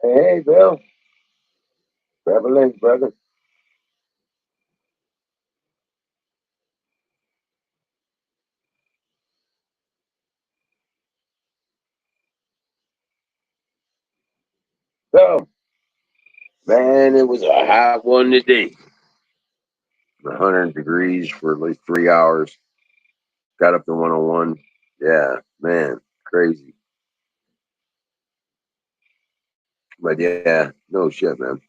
Hey, Bill. Grab a link, brother. So, man, it was a hot one today. 100 degrees for at least 3 hours. Got up to 101. Yeah, man, crazy. But yeah, no shit, man.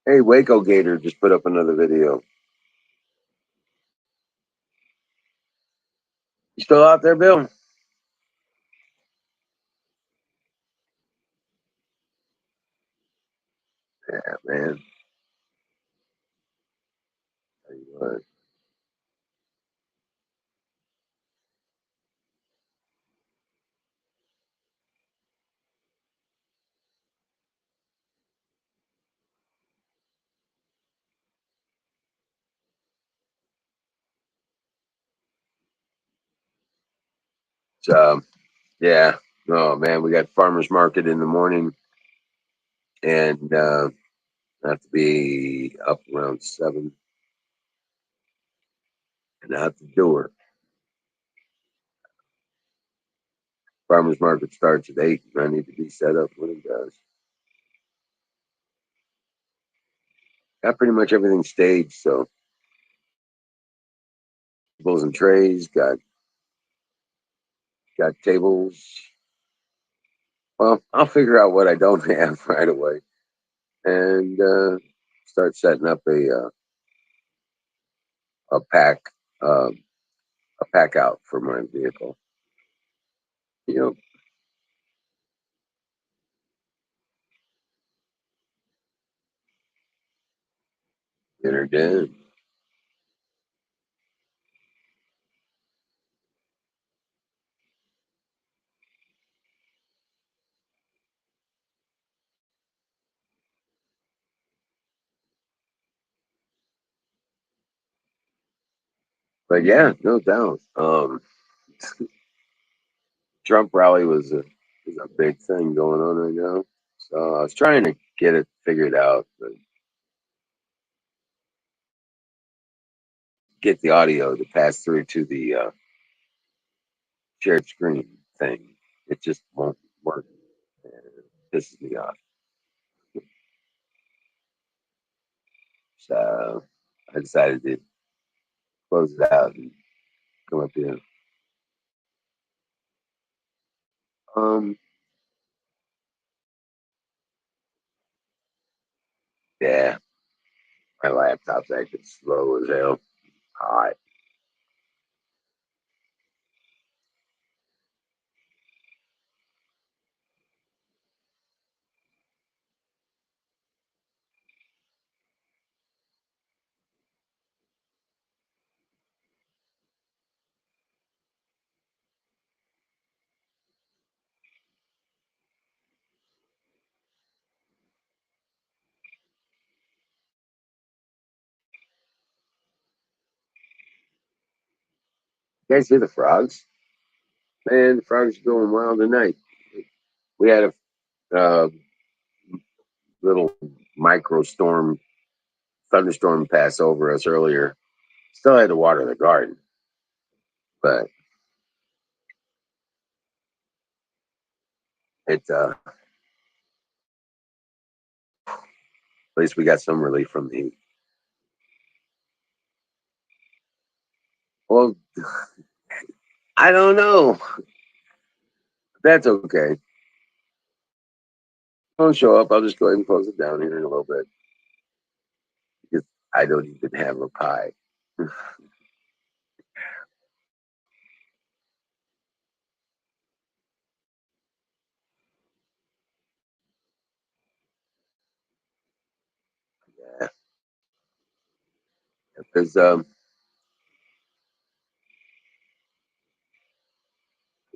Hey, Waco Gator just put up another video. You still out there, Bill? Yeah, man. Tell you what. So, yeah. Oh, man, we got farmer's market in the morning and I have to be up around 7 and out the door. Farmers market starts at 8, and I need to be set up when it does. Got pretty much everything staged, so tables and trays, got tables. Well, I'll figure out what I don't have right away and start setting up a pack um, a pack out for my vehicle. You know, dinner done. But yeah, no doubt. Trump rally was a big thing going on right now. So I was trying to get it figured out, but get the audio to pass through to the shared screen thing. It just won't work. It pisses me off. So I decided to close it out and come up here. Um, yeah, my laptop's acting slow as hell. Hot. You guys hear the frogs? Man, the frogs are going wild tonight. We had a little micro storm, thunderstorm pass over us earlier. Still had to water the garden, but at least we got some relief from the heat. Well, I don't know. That's okay. Don't show up. I'll just go ahead and close it down here in a little bit because I don't even have a pie. Yeah, because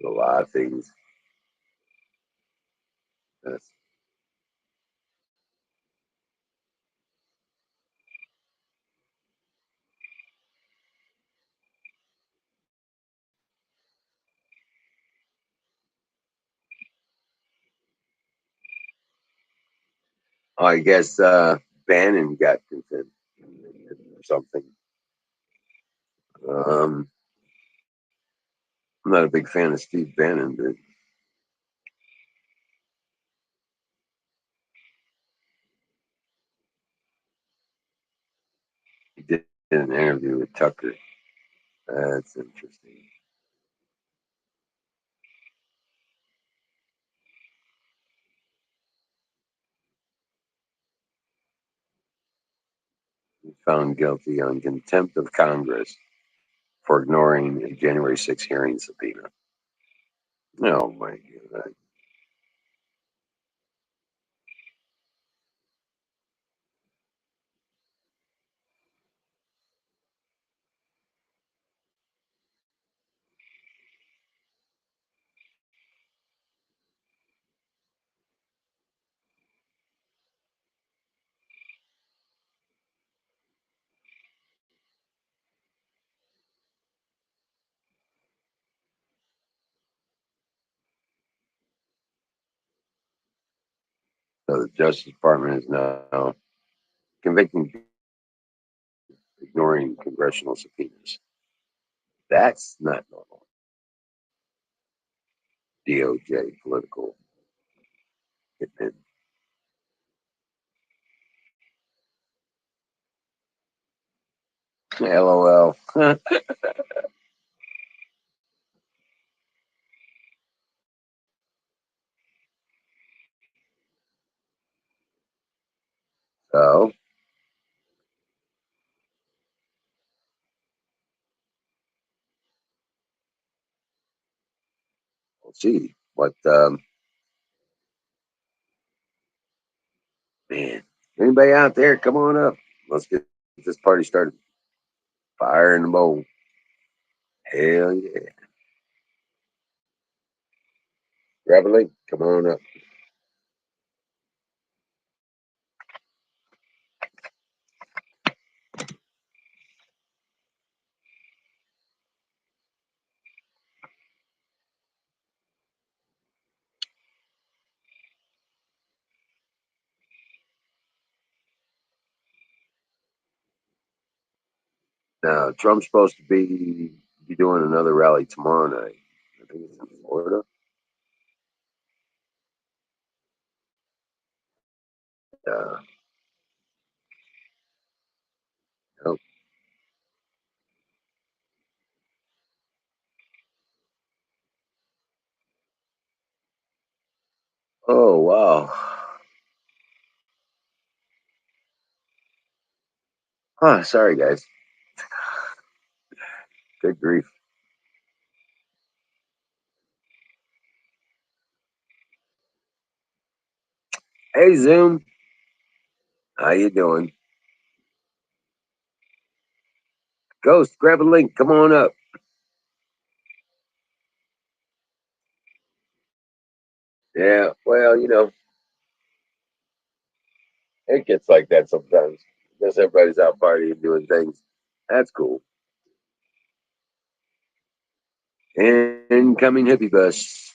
a lot of things. That's, I guess Bannon got consent or something. I'm not a big fan of Steve Bannon, but he did an interview with Tucker. That's interesting. He found guilty on contempt of Congress for ignoring a January 6th hearing subpoena. Oh my God. So the Justice Department is now convicting ignoring congressional subpoenas. That's not normal. DOJ political hitmen. LOL. So we'll see. What man? Anybody out there? Come on up. Let's get this party started. Fire in the bowl. Hell yeah. Grab a link. Come on up. Now Trump's supposed to be doing another rally tomorrow night. I think it's in Florida. Uh, oh, oh wow. Huh, sorry guys. Good grief. Hey Zoom, how you doing? Ghost, grab a link. Come on up. Yeah, well, it gets like that sometimes. Because everybody's out partying doing things. That's cool. Incoming hippie bus.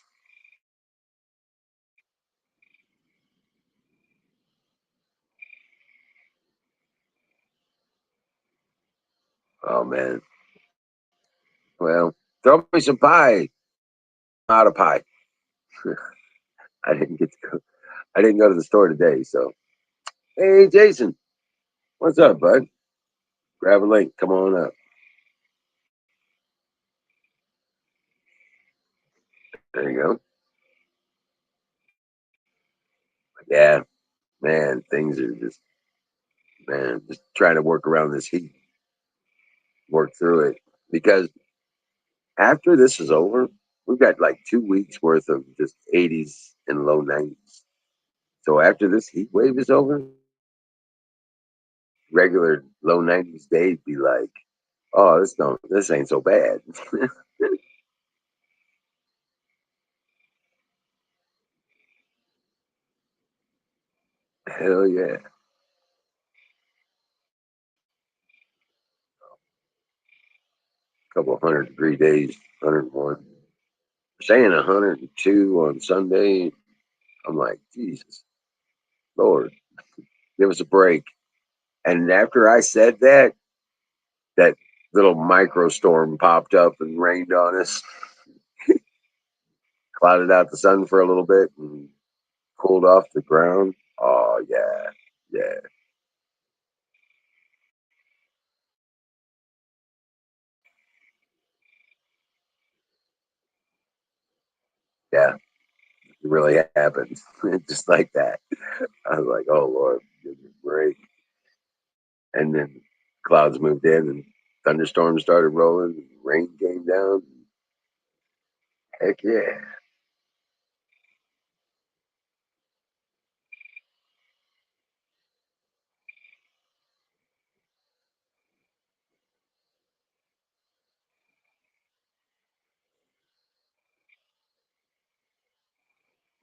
Oh man. Well, throw me some pie. Out of pie. I didn't get to go. I didn't go to the store today, so hey Jason, what's up, bud? Grab a link. Come on up. There you go. Yeah, man, things are just just trying to work around this heat, work through it. Because after this is over, we've got like 2 weeks worth of just 80s and low 90s. So after this heat wave is over, regular low 90s days be like, oh, this ain't so bad. Hell yeah. Couple 100-degree days, 101. Saying 102 on Sunday. I'm like, Jesus, Lord. Give us a break. And after I said that, that little micro storm popped up and rained on us, clouded out the sun for a little bit, and cooled off the ground. Oh yeah, yeah, yeah. It really happened, just like that. I was like, oh Lord, give me a break. And then clouds moved in, and thunderstorms started rolling. And rain came down. Heck yeah!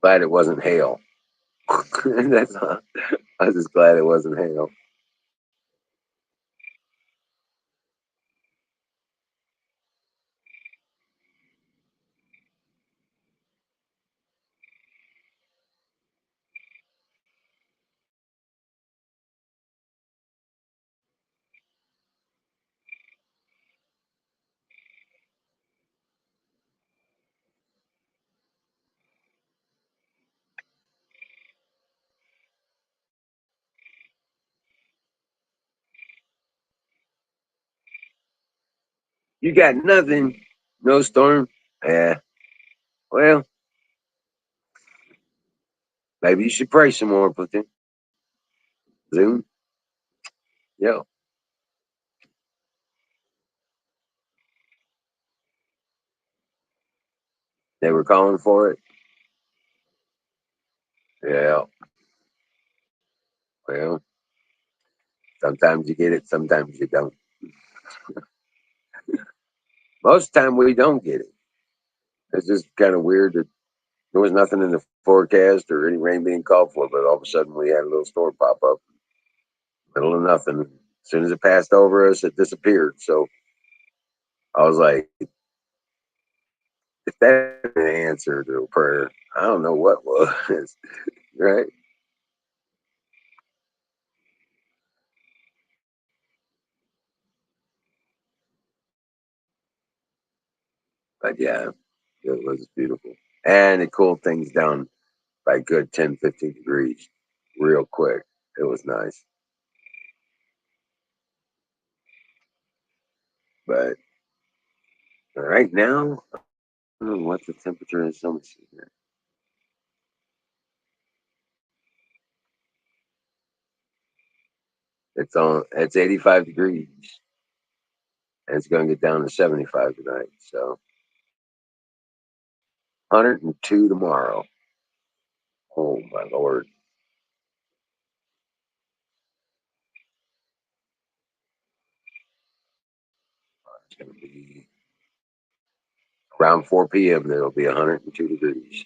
Glad it wasn't hail. That's all. I was just glad it wasn't hail. You got nothing. No storm. Yeah. Well, maybe you should pray some more, Platoon. Zoom. Yo, they were calling for it. Yeah. Well, sometimes you get it, sometimes you don't. Most of the time we don't get it. It's just kind of weird that there was nothing in the forecast or any rain being called for, but all of a sudden we had a little storm pop up, middle of nothing. As soon as it passed over us, it disappeared. So I was like, if that's an answer to a prayer, I don't know what was, right? But yeah, it was beautiful. And it cooled things down by a good 10, 15 degrees real quick. It was nice. But right now, I don't know what the temperature is. So much here. It's 85 degrees and it's going to get down to 75 tonight. So 102 tomorrow. Oh my Lord. It's going to be around 4 p.m. It'll be 102 degrees.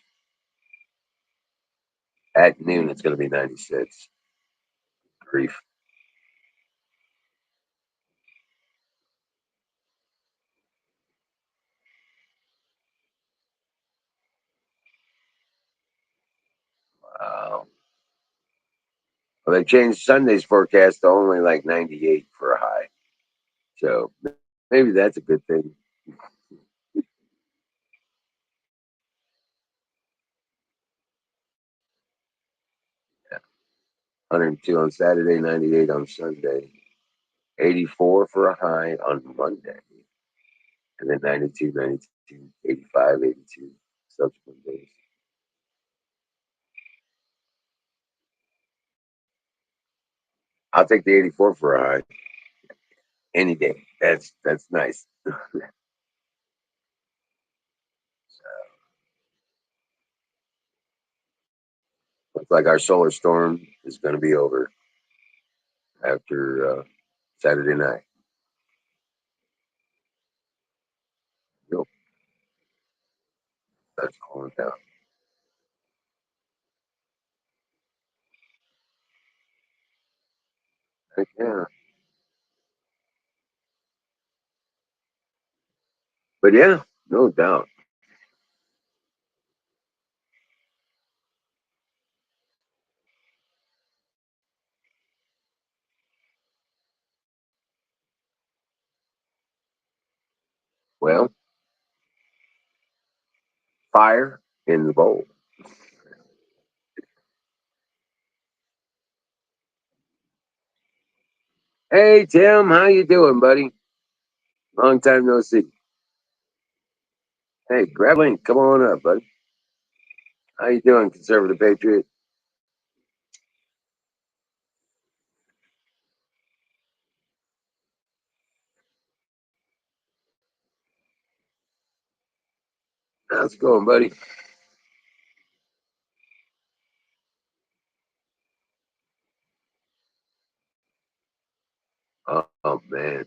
At noon, it's going to be 96. Grief. Wow. Well, they changed Sunday's forecast to only like 98 for a high. So maybe that's a good thing. 102 on Saturday, 98 on Sunday, 84 for a high on Monday, and then 92, 92, 85, 82 subsequent days. I'll take the 84 for a high any day. That's nice. Looks like our solar storm is going to be over after Saturday night. Yep, that's cooling down. Heck yeah. But yeah, no doubt. Well, fire in the bowl. Hey Tim, how you doing, buddy? Long time no see. Hey, grab a link. Come on up, buddy. How you doing, conservative patriot? How's it going, buddy? Oh man,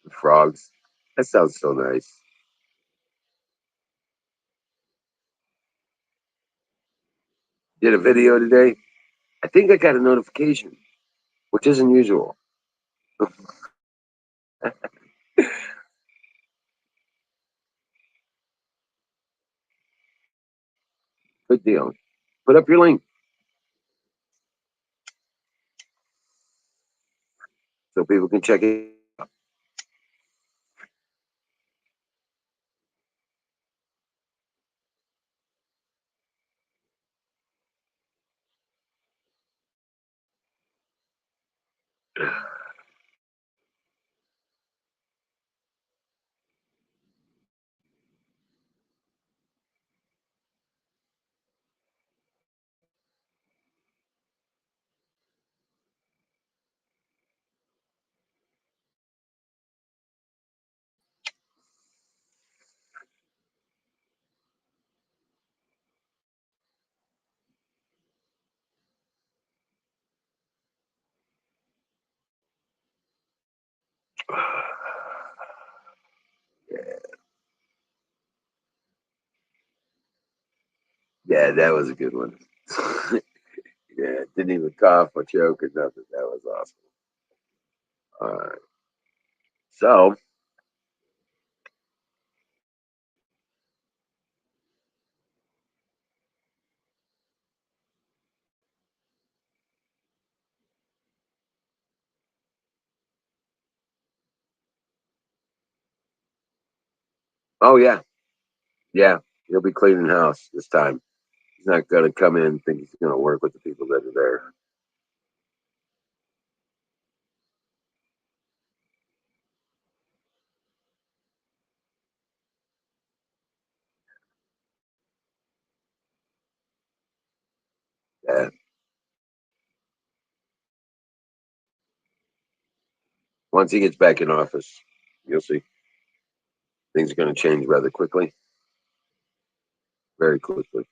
the frogs. That sounds so nice. Did a video today. I think I got a notification, which isn't usual. Good deal. Put up your link so people can check it. Yeah, that was a good one. Yeah, didn't even cough or choke or nothing. That was awesome. All right. So, oh yeah, yeah, he'll be cleaning house this time. He's not going to come in and think he's going to work with the people that are there. Yeah. Once he gets back in office, you'll see things are going to change rather quickly, very quickly.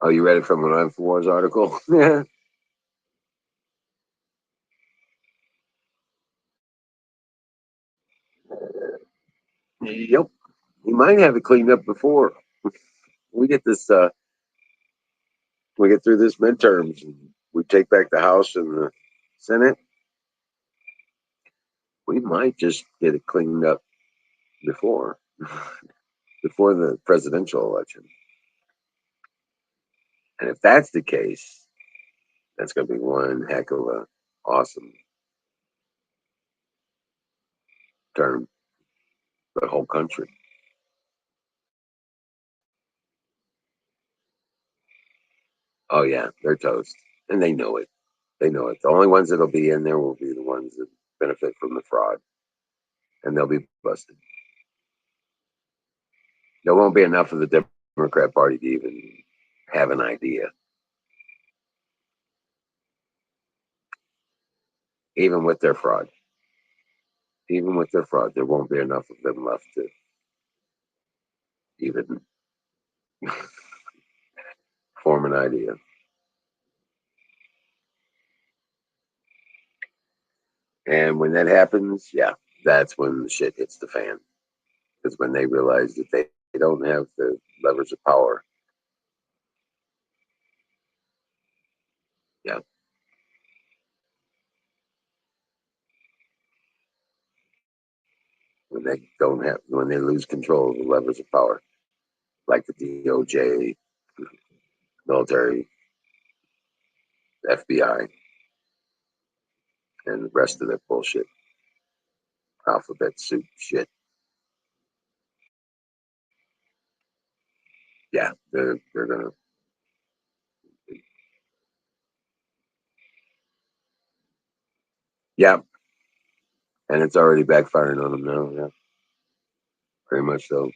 Oh, you read it from an InfoWars article? Yeah. Yep. He might have it cleaned up before we get this. We get through this midterms, and we take back the House and the Senate. We might just get it cleaned up before before the presidential election. And if that's the case, that's going to be one heck of a awesome term for the whole country. Oh yeah, they're toast, and they know it. They know it. The only ones that'll be in there will be the ones that benefit from the fraud, and they'll be busted. There won't be enough of the Democrat Party to even have an idea. Even with their fraud, even with their fraud, there won't be enough of them left to even form an idea. And when that happens, yeah, that's when the shit hits the fan. Because when they realize that they don't have the levers of power, yeah, when they lose control of the levers of power, like the DOJ, military, FBI, and the rest of that bullshit. Alphabet soup shit. Yeah, they're gonna. Yeah, and it's already backfiring on them now. Yeah, very much so.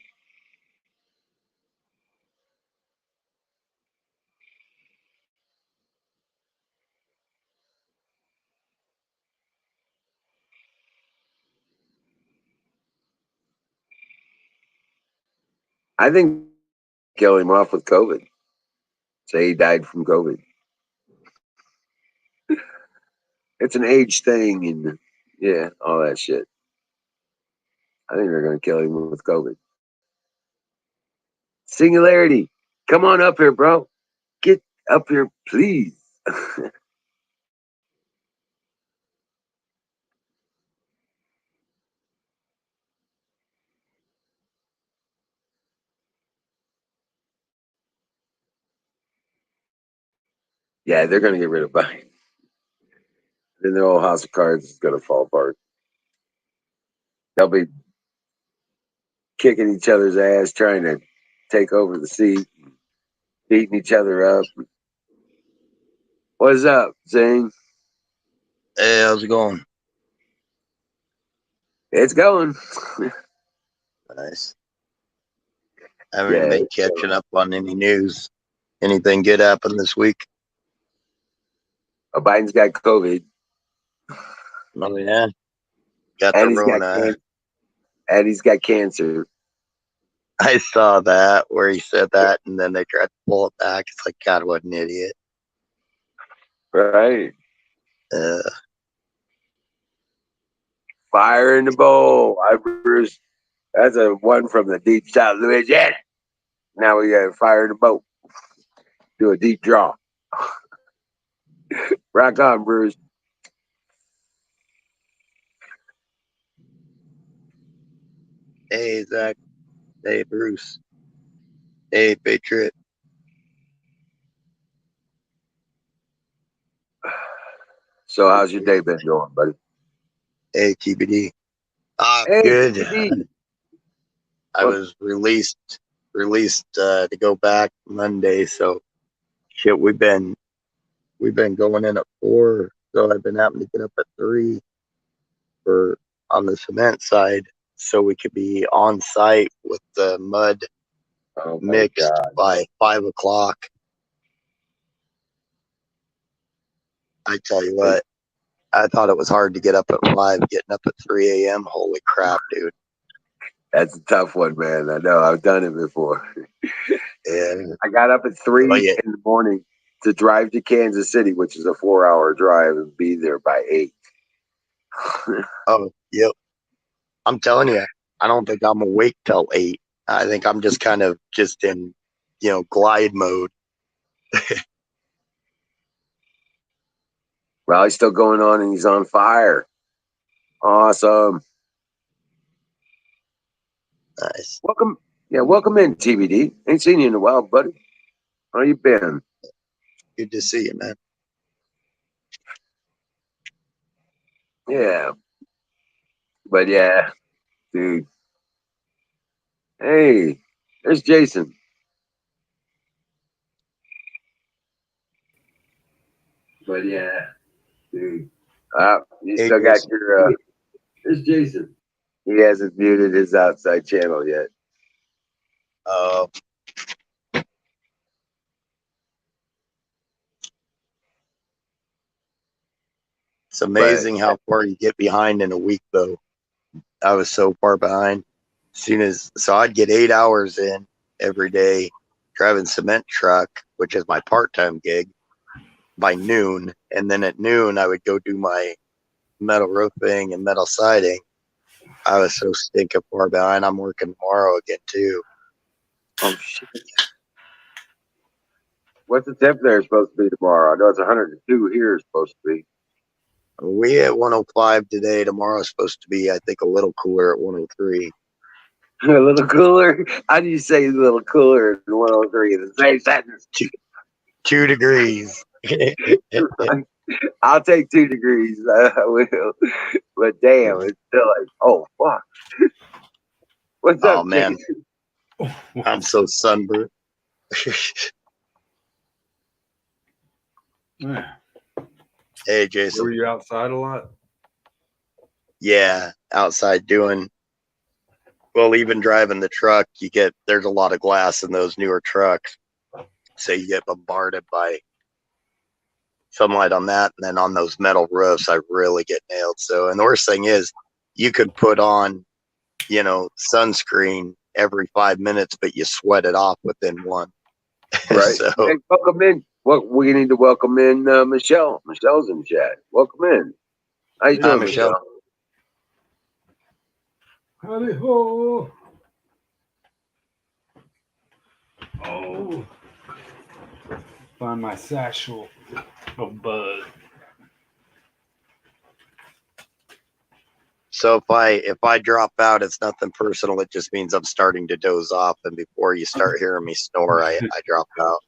I think kill him off with COVID. Say he died from COVID. It's an age thing, and yeah, all that shit. I think they're gonna kill him with COVID. Singularity, come on up here, bro. Get up here, please. Yeah, they're gonna get rid of Biden. Then the whole house of cards is gonna fall apart. They'll be kicking each other's ass, trying to take over the seat, beating each other up. What's up, Zane? Hey, how's it going? It's going. Nice. Haven't even Yeah. been catching up on any news. Anything good happened this week? Biden's got COVID, Oh yeah, got the and he's got Rona. and he's got cancer. I saw that where he said that, and then they tried to pull it back. It's like, God, what an idiot. Right. Uh, Fire in the bowl. Bruce. That's a one from the deep south, Louisiana. Now we got fire in the boat. Do a deep draw. Rock on, Bruce. hey, Zach. Hey, Bruce. Hey, Patriot. So how's your day been going, buddy? Hey, TBD. Hey, Good. TBD. I was released to go back Monday. So shit, we've been going in at 4. So I've been having to get up at 3 for on the cement side, so we could be on site with the mud Oh my mixed God. by 5 o'clock. I tell you what, I thought it was hard to get up at 5, getting up at 3 a.m. Holy crap, dude. That's a tough one, man. I know. I've done it before. And I got up at oh, 3 yeah. in the morning to drive to Kansas City, which is a 4-hour drive, and be there by 8. Oh, yep. I'm telling you, I don't think I'm awake till 8. I think I'm just kind of just in, glide mode. Rally's still going on, and he's on fire. Awesome. Nice. Welcome. Yeah, welcome in, TBD. Ain't seen you in a while, buddy. How you been? Good to see you, man. Yeah. But yeah, dude. Hey, there's Jason. But yeah, dude. You Hey, still got Jason. your. There's Jason. He hasn't muted his outside channel yet. Uh, it's But amazing how far you get behind in a week, though. I was so far behind. So I'd get 8 hours in every day driving cement truck, which is my part-time gig, by noon. And then at noon, I would go do my metal roofing and metal siding. I was so stinking far behind. I'm working tomorrow again, too. oh shit. What's the temp there supposed to be tomorrow? I know it's 102 here is supposed to be. We at 105 today. Tomorrow's supposed to be, I think, a little cooler at 103. A little cooler? How do you say a little cooler in 103 in the same sentence? 2 degrees. I'll take 2 degrees. I will. But damn, it's still like, oh fuck. What's Oh up, man, Jason? I'm so sunburned. Yeah. Hey Were Jason. you outside a lot? Yeah, outside doing well, even driving the truck, there's a lot of glass in those newer trucks. So you get bombarded by sunlight on that, and then on those metal roofs, I really get nailed. So, and the worst thing is, you could put on, sunscreen every 5 minutes, but you sweat it off within one. Right. So, Hey, welcome in. We need to welcome in Michelle. Michelle's in chat. Welcome in. How you Hi, doing, Michelle. Michelle? Howdy ho. Oh. Find my satchel of bud. so if I drop out, it's nothing personal. It just means I'm starting to doze off, and before you start hearing me snore, I drop out.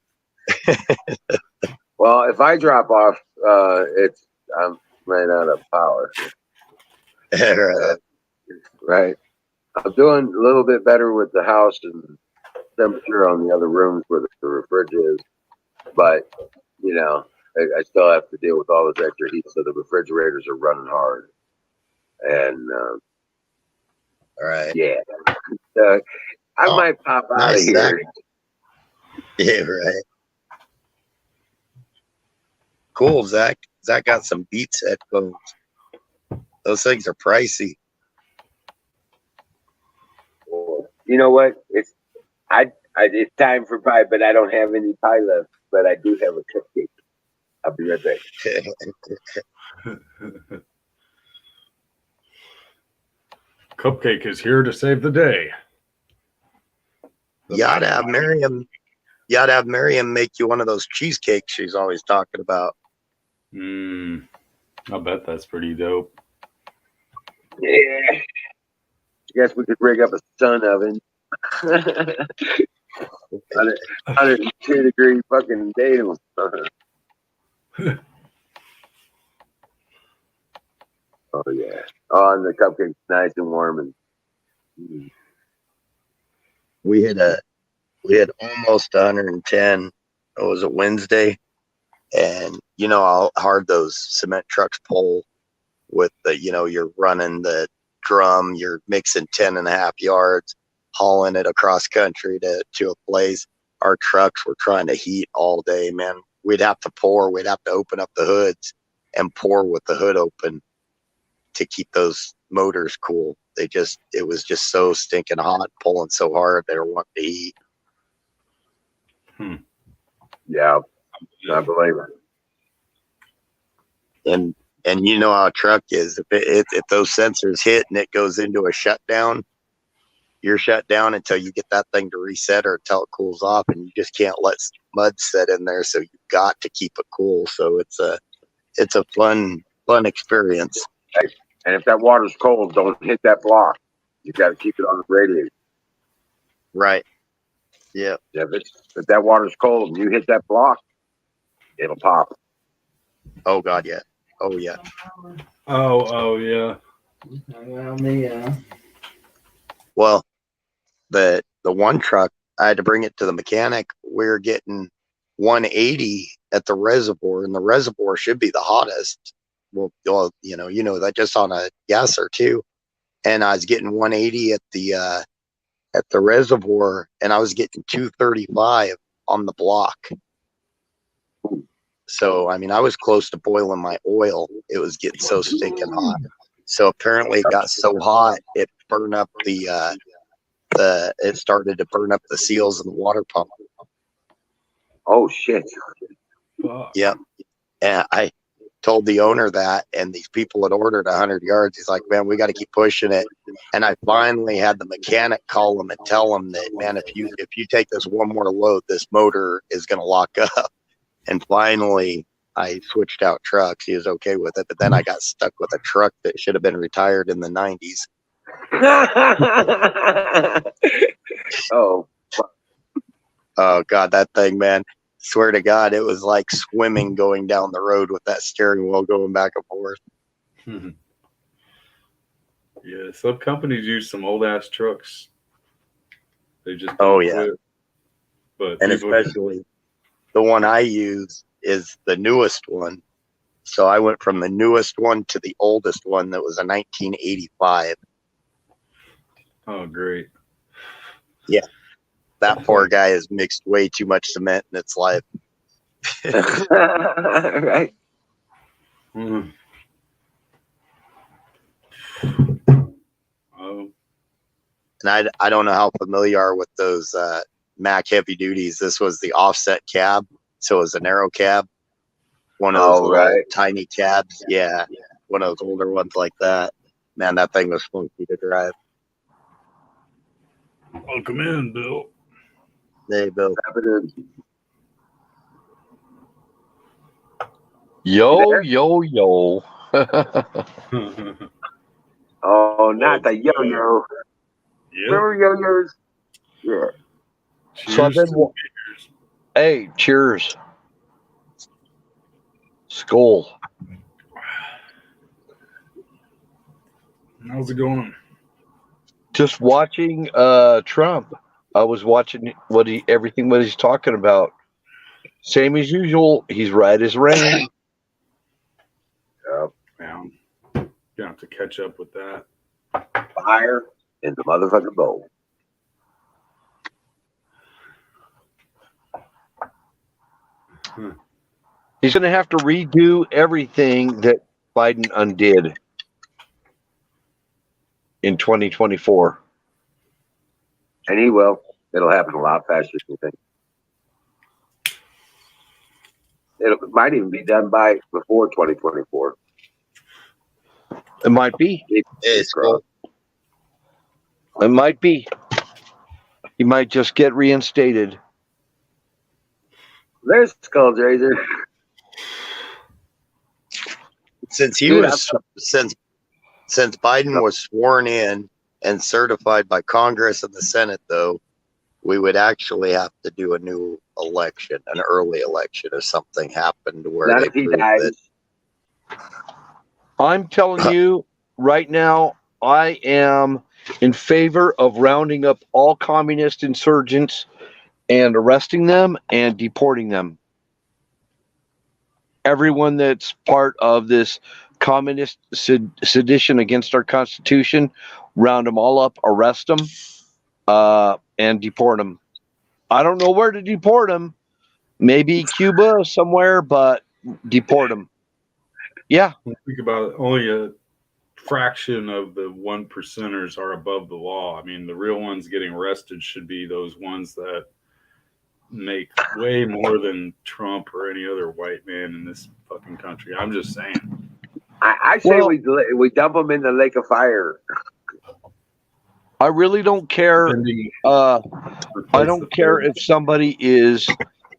Well, if I drop off, I'm running out of power. Right. I'm doing a little bit better with the house and temperature on the other rooms where the fridge is, but I still have to deal with all this extra heat, so the refrigerators are running hard. And All right. yeah, I might pop out of nice, here. Yeah, right. Cool, Zach. Zach got some Beats headphones. Those things are pricey. Well, you know what? It's time for pie, but I don't have any pie left. But I do have a cupcake. I'll be right back. Cupcake is here to save the day. You ought to have Miriam make you one of those cheesecakes she's always talking about. I bet that's pretty dope. Yeah. Guess we could rig up a sun oven. 102 degree fucking day. Oh yeah. Oh, and the cupcake's nice and warm and We had almost 110. It was a Wednesday, and you know how hard those cement trucks pull with you're running the drum, you're mixing 10.5 yards, hauling it across country to a place. Our trucks were trying to heat all day, man. We'd have to open up the hoods and pour with the hood open to keep those motors cool. It was just so stinking hot, pulling so hard they were wanting to eat. yeah, I believe it. And you know how a truck is. If those sensors hit and it goes into a shutdown, you're shut down until you get that thing to reset or until it cools off, and you just can't let mud set in there. So you've got to keep it cool. So it's a fun experience. And if that water's cold, don't hit that block. You got to keep it on the radiator. Right. Yeah. If that water's cold and you hit that block, it'll pop. Oh God, yeah. Oh yeah. Oh yeah. Well, the one truck, I had to bring it to the mechanic. We're getting 180 at the reservoir, and the reservoir should be the hottest. Well, you know that just on a gas or two. And I was getting 180 at the reservoir, and I was getting 235 on the block. So I mean, I was close to boiling my oil. It was getting so stinking hot. So apparently, it got so hot it burned up it started to burn up the seals in the water pump. Oh shit! Fuck. Yep. And I told the owner that, and these people had ordered 100 yards. He's like, man, we got to keep pushing it. And I finally had the mechanic call him and tell him that, man, if you take this one more load, this motor is going to lock up. And finally, I switched out trucks. He was okay with it. But then I got stuck with a truck that should have been retired in the 90s. Oh God, that thing, man. Swear to God, it was like swimming going down the road with that steering wheel going back and forth. Yeah, some companies use some old ass trucks. They just Oh, don't yeah. quit. But And people, especially the one I use is the newest one. So I went from the newest one to the oldest one that was a 1985. oh great. That poor guy has mixed way too much cement in its life. Right. Mhm. Oh, And I don't know how familiar you are with those Mack heavy duties. This was the offset cab. So it was a narrow cab. One of those Oh, little right. tiny cabs. Yeah. One of those older ones like that. Man, that thing was funky to drive. welcome in, Bill. Hey, Bill. Yo, There? yo, yo. Oh, not the yo-yo. Yeah. Remember yo-yos? Yeah. So I've Cheers been to wa- Hey, cheers. Skull. how's it going? Just watching Trump. I was watching everything what he's talking about. Same as usual. He's right as rain. Yeah. Gonna have to catch up with that. Fire in the motherfucking bowl. He's going to have to redo everything that Biden undid in 2024. And he will. It'll happen a lot faster than you think. It might even be done before 2024. It might be. It's cool. It might be. He might just get reinstated. There's Skull Razor. Since he Dude, was since Biden was sworn in and certified by Congress and the Senate, though, we would actually have to do a new election, an early election, if something happened where Not they if he proved dies. that. I'm telling you right now, I am in favor of rounding up all communist insurgents and arresting them and deporting them. Everyone that's part of this communist sedition against our Constitution, round them all up, arrest them, and deport them. I don't know where to deport them. Maybe Cuba somewhere, but deport them. Yeah. Think about it. Only a fraction of the 1%ers are above the law. I mean, the real ones getting arrested should be those ones that make way more than Trump or any other white man in this fucking country. I'm just saying. I say we dump them in the lake of fire. I really don't care. I don't care if somebody is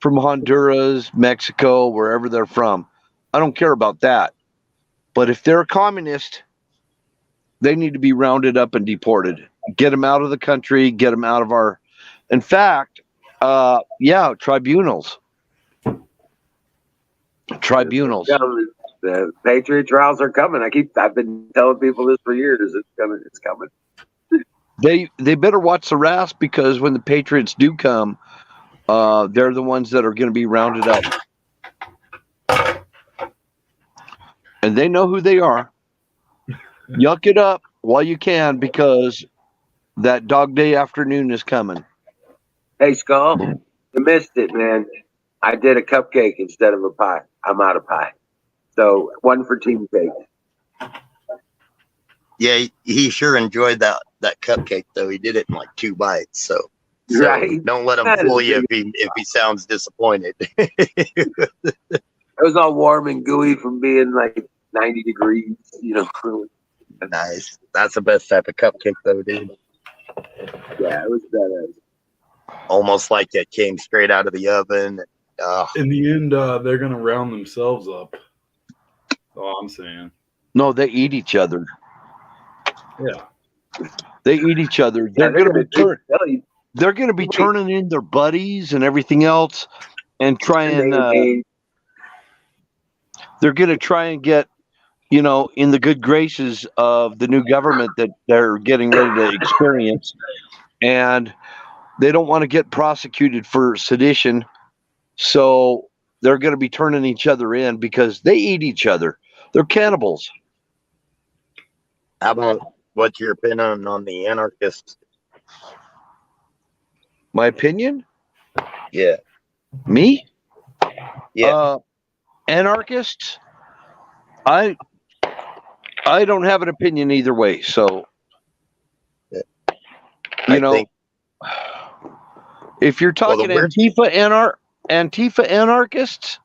from Honduras, Mexico, wherever they're from. I don't care about that. But if they're a communist, they need to be rounded up and deported. Get them out of the country. Get them out of our. In fact, tribunals. Tribunals. The Patriot trials are coming. I've been telling people this for years. It's coming. It's coming. They better watch their ass, because when the Patriots do come, they're the ones that are going to be rounded up. And they know who they are. Yuck it up while you can, because that dog day afternoon is coming. Hey, Skull, you missed it, man. I did a cupcake instead of a pie. I'm out of pie. So one for Team Cake. Yeah, he sure enjoyed that cupcake, though. He did it in like 2 bites. So Right. don't let him That fool is you if he sounds disappointed. It was all warm and gooey from being like 90 degrees, Nice. That's the best type of cupcake, though, dude. Yeah, it was badass. Almost like it came straight out of the oven. In the end, they're going to round themselves up. That's all I'm saying. No, they eat each other. Yeah. They eat each other. They're going to be turning in their buddies and everything else, and try and they're going to try and get, in the good graces of the new government that they're getting ready to experience. And they don't want to get prosecuted for sedition. So they're going to be turning each other in because they eat each other. They're cannibals. How about what's your opinion on the anarchists? My opinion? Yeah. Me? Yeah. Anarchists? I don't have an opinion either way. So, if you're talking Antifa anarchists,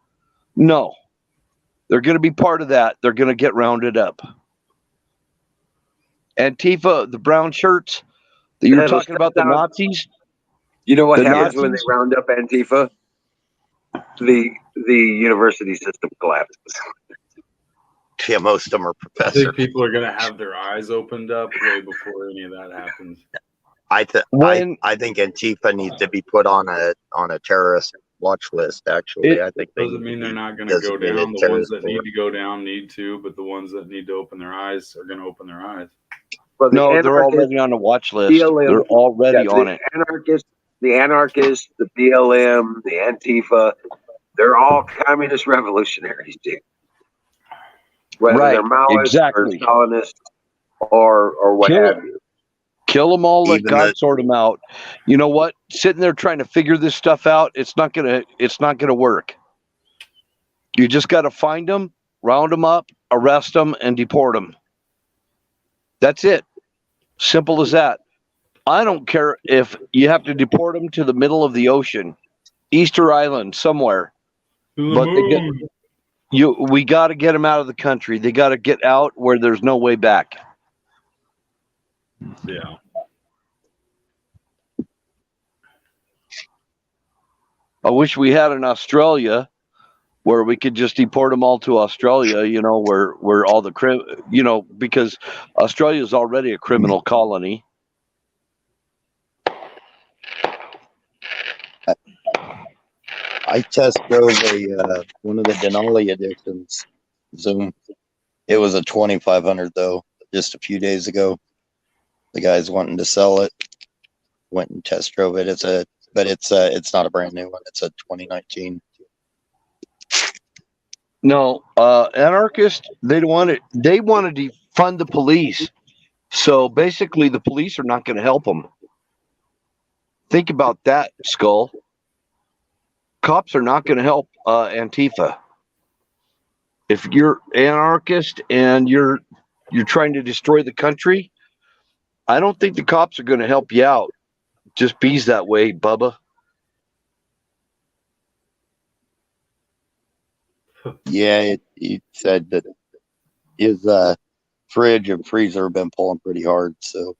no. They're going to be part of that. They're going to get rounded up. Antifa, the brown shirts that you're talking about, the Nazis. You know what happens when they round up Antifa? The university system collapses. Yeah, most of them are I professors. think people are going to have their eyes opened up way before any of that happens. I think Antifa needs to be put on a terrorist watch list. Actually, I think doesn't mean they're not going to go down. The ones that need to go down need to, but the ones that need to open their eyes are going to open their eyes. Well, no, they're already on the watch list. BLM, they're already on it. The anarchists, the BLM, the Antifa, they're all communist revolutionaries, dude. Whether they're Maoists or Stalinists or what have you. Kill them all, let God sort them out. You know what? Sitting there trying to figure this stuff out, it's not gonna work. You just got to find them, round them up, arrest them, and deport them. That's it. Simple as that. I don't care if you have to deport them to the middle of the ocean, Easter Island, somewhere. But we got to get them out of the country. They got to get out where there's no way back. Yeah. I wish we had in Australia where we could just deport them all to Australia, where all the because Australia is already a criminal colony. I test drove one of the Denali editions, Zoom. It was a 2500 though, just a few days ago. The guy's wanting to sell it. Went and test drove it. It's not a brand new one. It's a 2019. No, anarchists, they want to defund the police. So basically the police are not going to help them. Think about that, Skull. Cops are not going to help Antifa. If you're anarchist and you're trying to destroy the country, I don't think the cops are going to help you out. Just bees that way, Bubba. Yeah, he said that his fridge and freezer have been pulling pretty hard. So,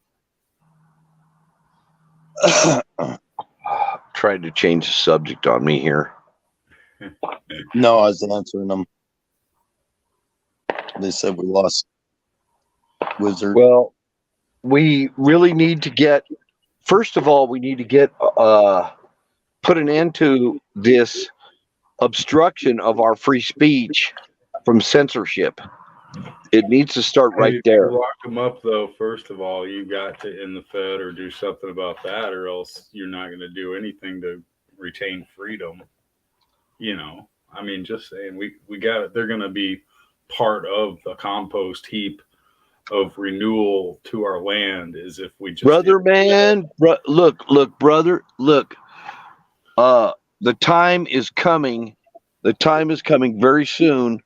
tried to change the subject on me here. No, I was answering them. They said we lost Wizard. Well, we really need to get. First of all, we need to get put an end to this obstruction of our free speech from censorship. It needs to start right there. To lock them up, though, first of all, you got to end the Fed or do something about that, or else you're not going to do anything to retain freedom. I mean, just saying, we got it. They're going to be part of the compost heap of renewal to our land. Is if we just brother, man, look, brother, look. The time is coming. The time is coming very soon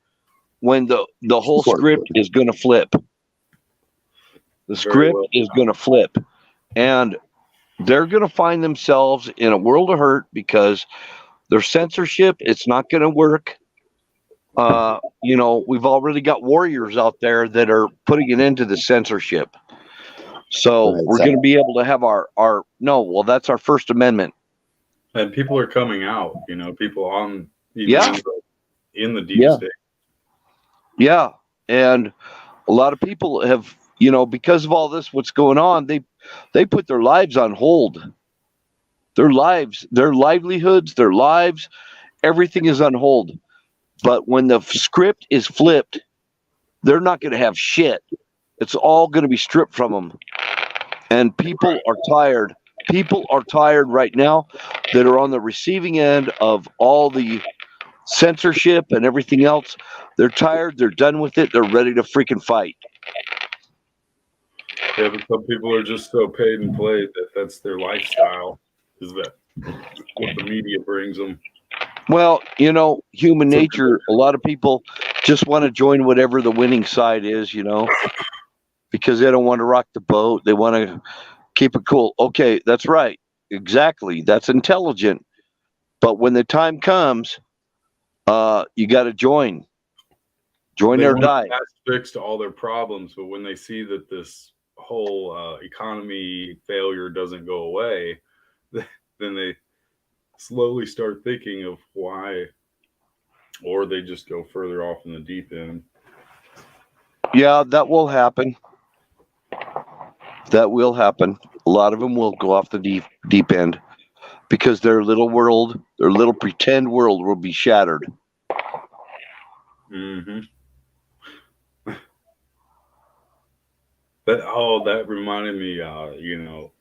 when the whole script is going to flip. The script is going to flip, and they're going to find themselves in a world of hurt because their censorship, it's not going to work. We've already got warriors out there that are putting an end to the censorship. So we're going to be able to have that's our First Amendment. And people are coming out, people on in the deep state. Yeah. And a lot of people have, because of all this, what's going on, they put their lives on hold. Their lives, their livelihoods, their lives. everything is on hold. But when the script is flipped, they're not going to have shit. It's all going to be stripped from them. And people are tired. People are tired right now that are on the receiving end of all the censorship and everything else. They're tired. They're done with it. They're ready to freaking fight. Yeah, but some people are just so paid and played that that's their lifestyle. Is that what the media brings them? Well, you know, human nature, a lot of people just want to join whatever the winning side is, you know, because they don't want to rock the boat. They want to keep it cool. Okay, that's right. Exactly. That's intelligent. But when the time comes, you got to join. Join or die. That's fixed all their problems, but when they see that this whole economy failure doesn't go away, then they slowly start thinking of why, or they just go further off in the deep end. Yeah, that will happen. That will happen. A lot of them will go off the deep end because their little world, their little pretend world will be shattered. Mm-hmm. That reminded me, you know,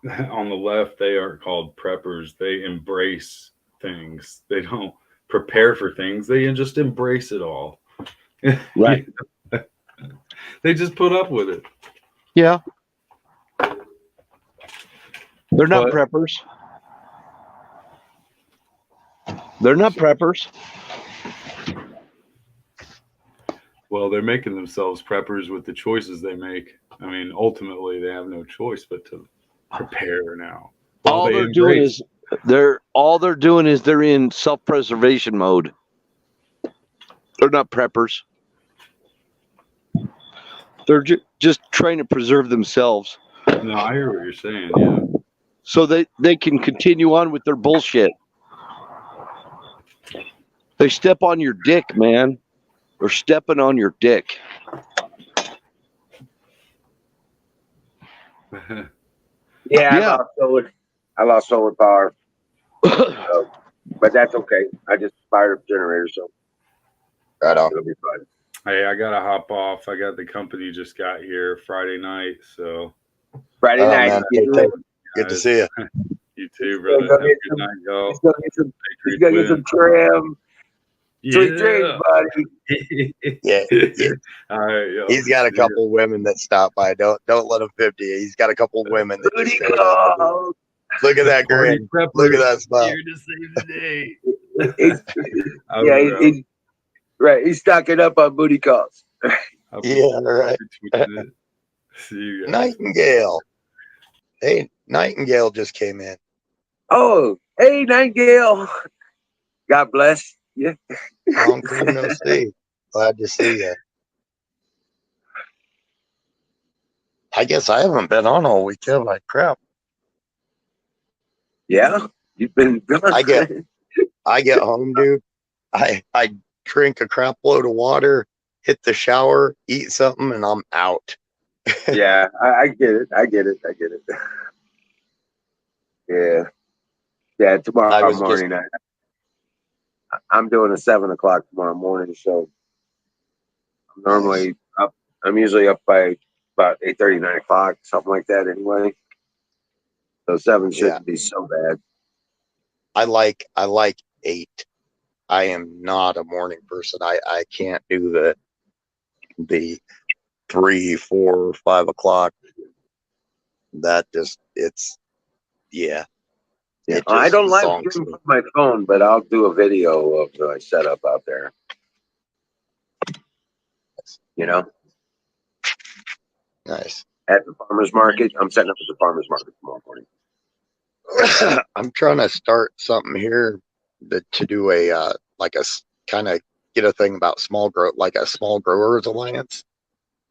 on the left, they are called preppers. They embrace things. They don't prepare for things. They just embrace it all. Right. They just put up with it. Yeah. They're not preppers. They're not preppers. Well, they're making themselves preppers with the choices they make. I mean, ultimately, they have no choice but to prepare now. All they're doing is they're in self-preservation mode. They're not preppers. They're just trying to preserve themselves. No, I hear what you're saying. Yeah. So they can continue on with their bullshit. They step on your dick, man. They're stepping on your dick. Yeah. I lost solar power. But that's okay. I just fired up generator, so right on. It'll be fine. Hey, I gotta hop off. I got the company just got here Friday night, so Friday night. Man, good to see you. You too, brother. Have a good night, y'all. He's gonna get some trim. Sweet dreams, buddy. Yeah. All right, yo. He's got a couple women that stop by. Don't let him 50. He's got a couple women that just showed up. Look at that grin. Look at that smile. Here to save the day. Right. He's stocking up on booty calls. Yeah, right. See you guys. Nightingale. Hey, Nightingale just came in. Oh, hey, Nightingale. God bless. Yeah. Long time no see. Glad to see you. I guess I haven't been on all week, have I? Crap. Yeah, you've been gone. I get home, dude. I drink a crap load of water, hit the shower, eat something, and I'm out. Yeah, I get it. Yeah. Tomorrow morning. I'm doing a 7 o'clock tomorrow morning, so I'm normally up. I'm usually up by about 8:30, 9 o'clock, something like that. Anyway, so 7 shouldn't be so bad. I like 8. I am not a morning person. I can't do the 3, 4, 5 o'clock. That just Yeah. I don't like doing from my phone, but I'll do a video of my setup out there. You know? Nice. At the farmer's market. I'm setting up at the farmer's market tomorrow morning. I'm trying to start something here to do a kind of get a thing about like a small growers alliance,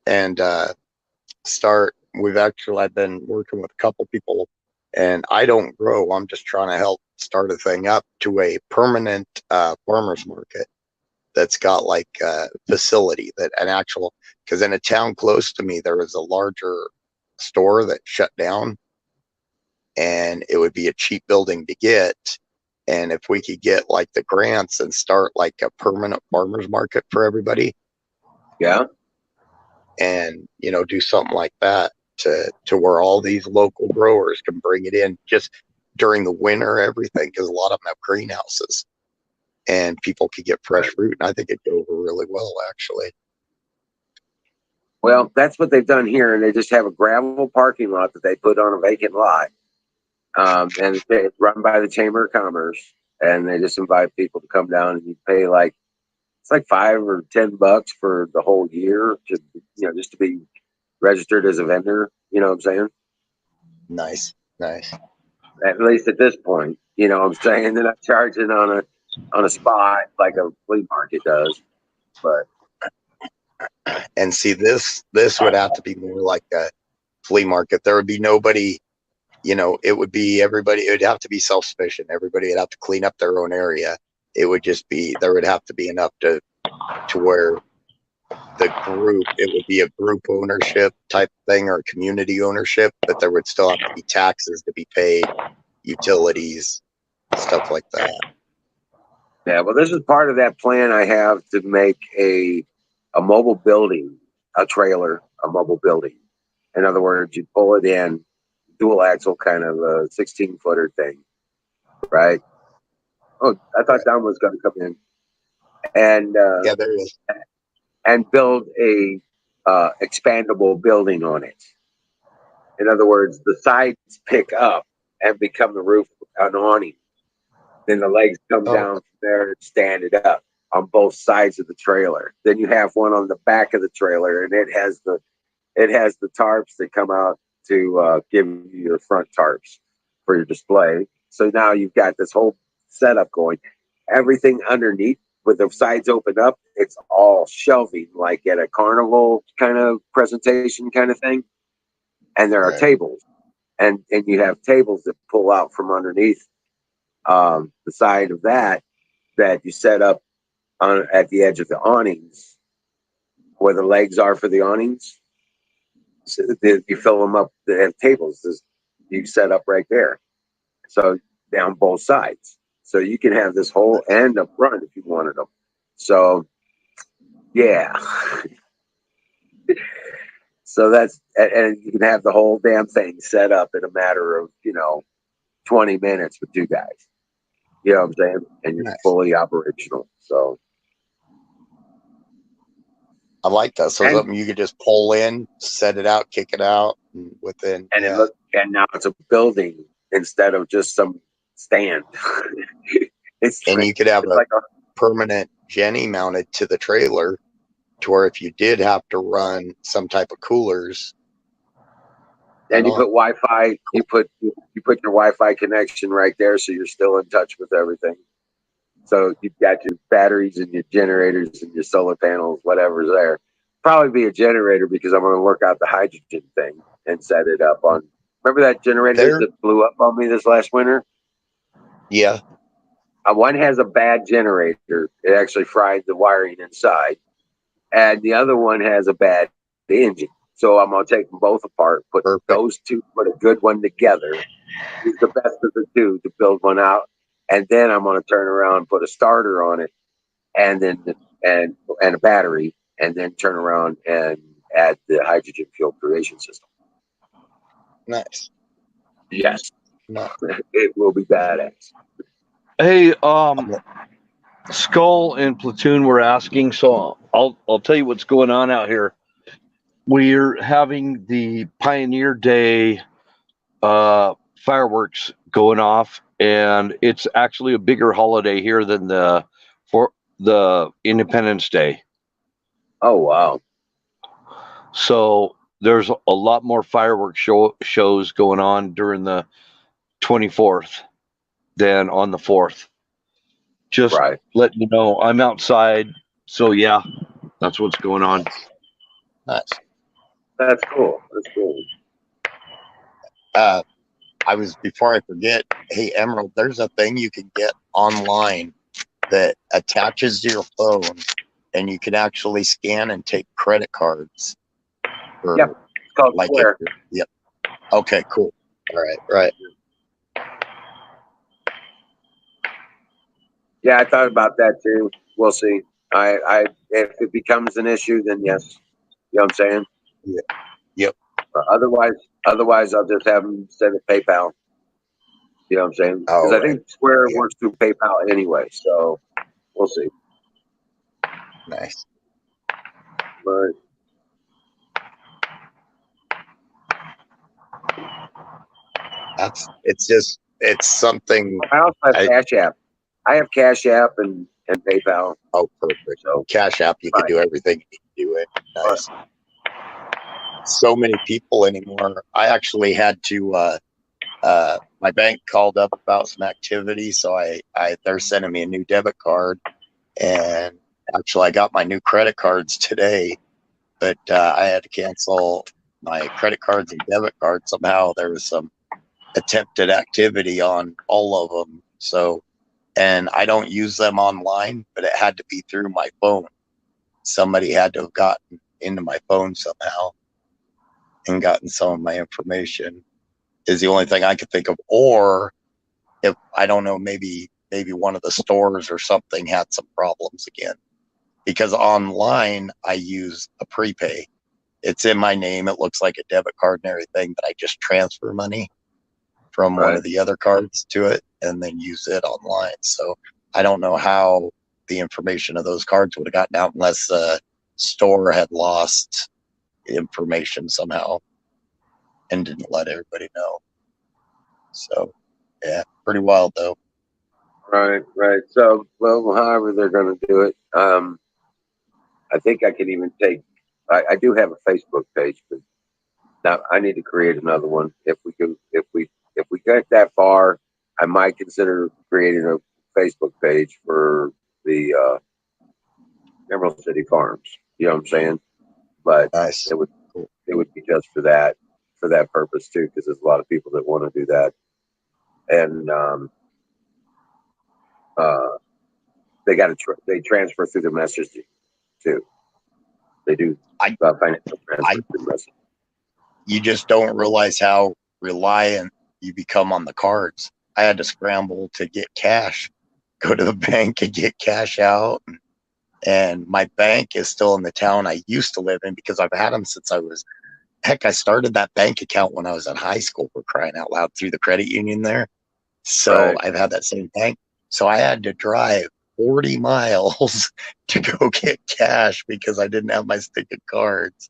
and I've been working with a couple people, and I don't grow. I'm just trying to help start a thing up to a permanent farmers market that's got like a facility because in a town close to me there was a larger store that shut down, and it would be a cheap building to get, And if we could get like the grants and start like a permanent farmers market for everybody, Yeah. and do something like that to where all these local growers can bring it in just during the winter, everything, because a lot of them have greenhouses, and people could get fresh fruit. And I think it'd go over really well, actually. Well, that's what they've done here, and they just have a gravel parking lot that they put on a vacant lot, and it's run by the Chamber of Commerce, and they just invite people to come down, and you pay like it's like $5 or $10 for the whole year to just to be registered as a vendor. You know what I'm saying? Nice. At least at this point, you know what I'm saying? They're not charging on a spot like a flea market does, but. And see, this would have to be more like a flea market. There would be nobody, it would be everybody. It would have to be self-sufficient. Everybody would have to clean up their own area. It would just be, there would have to be enough to where it would be a group ownership type thing or community ownership, but there would still have to be taxes to be paid, utilities, stuff like that. Yeah, well, this is part of that plan I have to make a mobile building, a trailer, a mobile building. In other words, you pull it in, dual axle kind of a 16-footer thing, right? Oh, I thought Don was going to come in and Yeah, there is. And build a expandable building on it. In other words, the sides pick up and become the roof, an awning. Then the legs come down from there and stand it up on both sides of the trailer. Then you have one on the back of the trailer, and it has the tarps that come out to give you your front tarps for your display. So now you've got this whole setup going. Everything underneath with the sides open up, it's all shelving like at a carnival kind of presentation kind of thing. And there are tables, and you have tables that pull out from underneath the side of that you set up at the edge of the awnings where the legs are for the awnings. So you fill them up. They have tables you set up right there. So down both sides. So you can have this whole end up front if you wanted them. So yeah. So that's, and you can have the whole damn thing set up in a matter of 20 minutes with two guys. You know what I'm saying? And you're fully operational. So I like that. So something you could just pull in, set it out, kick it out, and within. And and now it's a building instead of just some stand. And you could have like a permanent Jenny mounted to the trailer, to where if you did have to run some type of coolers. And you put Wi-Fi. You put your Wi-Fi connection right there, so you're still in touch with everything. So you've got your batteries and your generators and your solar panels, whatever's there. Probably be a generator because I'm going to work out the hydrogen thing and set it up on. Remember that generator that blew up on me this last winter? Yeah. One has a bad generator. It actually fried the wiring inside. And the other one has a bad engine. So I'm going to take them both apart, put those two, put a good one together. Use the best of the two to build one out. And then I'm going to turn around and put a starter on it, and then and a battery, and then turn around and add the hydrogen fuel creation system. Nice. Yes. Nice. It will be badass. Hey, Skull and Platoon were asking, so I'll tell you what's going on out here. We're having the Pioneer Day fireworks going off, and it's actually a bigger holiday here than the Independence Day. Oh wow! So there's a lot more fireworks shows going on during the 24th than on the 4th. Just letting you know, I'm outside, so yeah, that's what's going on. Nice. That's cool. That's cool. Before I forget, hey Emerald, there's a thing you can get online that attaches to your phone, and you can actually scan and take credit cards. Yep. It's called Square. Yep. Okay, cool. All right. Yeah, I thought about that too. We'll see. If it becomes an issue, then yes. You know what I'm saying? Yeah. Yep. Otherwise, I'll just have them send it PayPal. You know what I'm saying? Oh, Because I right. think Square Yeah. works through PayPal anyway. So we'll see. Nice. But it's something. I also have Cash App. I have Cash App and PayPal. Oh, perfect. So Cash App, you can do everything you need to do it. Nice. So many people anymore. I actually had to. My bank called up about some activity, so they're sending me a new debit card, and actually I got my new credit cards today, but I had to cancel my credit cards and debit cards. Somehow there was some attempted activity on all of them. So, and I don't use them online, but it had to be through my phone. Somebody had to have gotten into my phone somehow and gotten some of my information is the only thing I could think of. Or if I don't know, maybe one of the stores or something had some problems again, because online I use a prepay. It's in my name. It looks like a debit card and everything, but I just transfer money from one of the other cards to it and then use it online. So I don't know how the information of those cards would have gotten out unless the store had lost information somehow and didn't let everybody know. So yeah, pretty wild though. Right. So, well, however they're going to do it, I think I can even take. I do have a Facebook page, but now I need to create another one. If we get that far, I might consider creating a Facebook page for the Emerald City Farms. You know what I'm saying? But nice. It would be just for that purpose too, because there's a lot of people that want to do that, and they got to they transfer through the messaging too. They do financial transfer through messaging. You just don't realize how reliant you become on the cards. I had to scramble to get cash, go to the bank and get cash out. And my bank is still in the town I used to live in because I've had them since I started that bank account when I was in high school, for crying out loud, through the credit union there. So I've had that same bank. So I had to drive 40 miles to go get cash because I didn't have my stick of cards.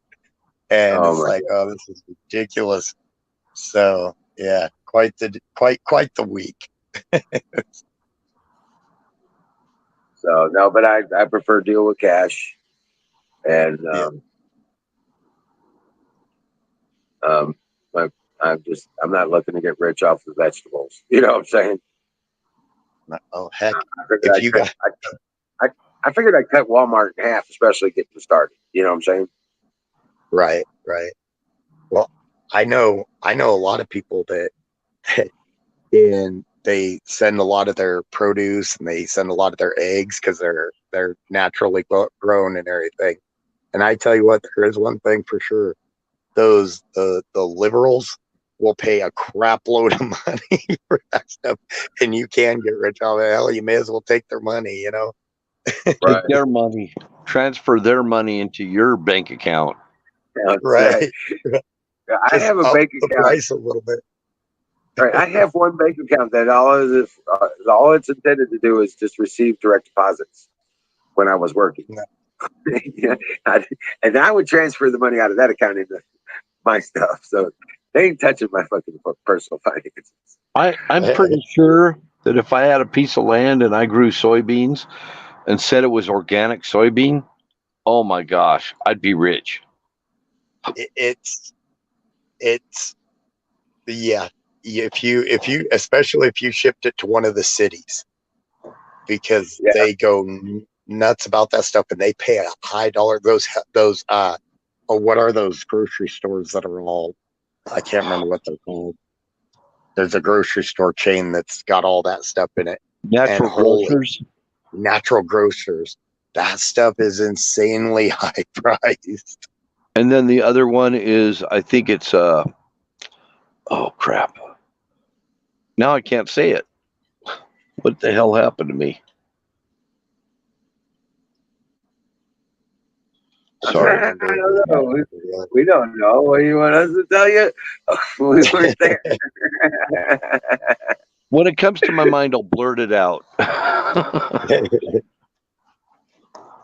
And it's like, oh, this is ridiculous. So yeah, quite the week. So no, but I prefer deal with cash, and I'm not looking to get rich off the vegetables. You know what I'm saying? Oh heck! I figured I'd cut Walmart in half, especially getting started. You know what I'm saying? Right. Well, I know a lot of people that and they send a lot of their produce and they send a lot of their eggs because they're naturally grown and everything. And I tell you what, there is one thing for sure: the liberals will pay a crap load of money for that stuff, and you can get rich off it. Hell, you may as well take their money, you know. Take their money, transfer their money into your bank account. Right. I have a bank account. Price a little bit. Right. I have one bank account that all it's intended to do is just receive direct deposits when I was working. Yeah. And I would transfer the money out of that account into my stuff. So they ain't touching my fucking personal finances. I'm pretty sure that if I had a piece of land and I grew soybeans and said it was organic soybean, oh my gosh, I'd be rich. It's yeah. If you especially if you shipped it to one of the cities, because they go nuts about that stuff and they pay a high dollar. Those what are those grocery stores that are all, I can't remember what they're called. There's a grocery store chain that's got all that stuff in it. Natural grocers. Natural grocers. That stuff is insanely high priced. And then the other one is, I think it's oh crap. Now I can't say it. What the hell happened to me? Sorry. I don't know. We don't know. What do you want us to tell you? We weren't there. When it comes to my mind, I'll blurt it out.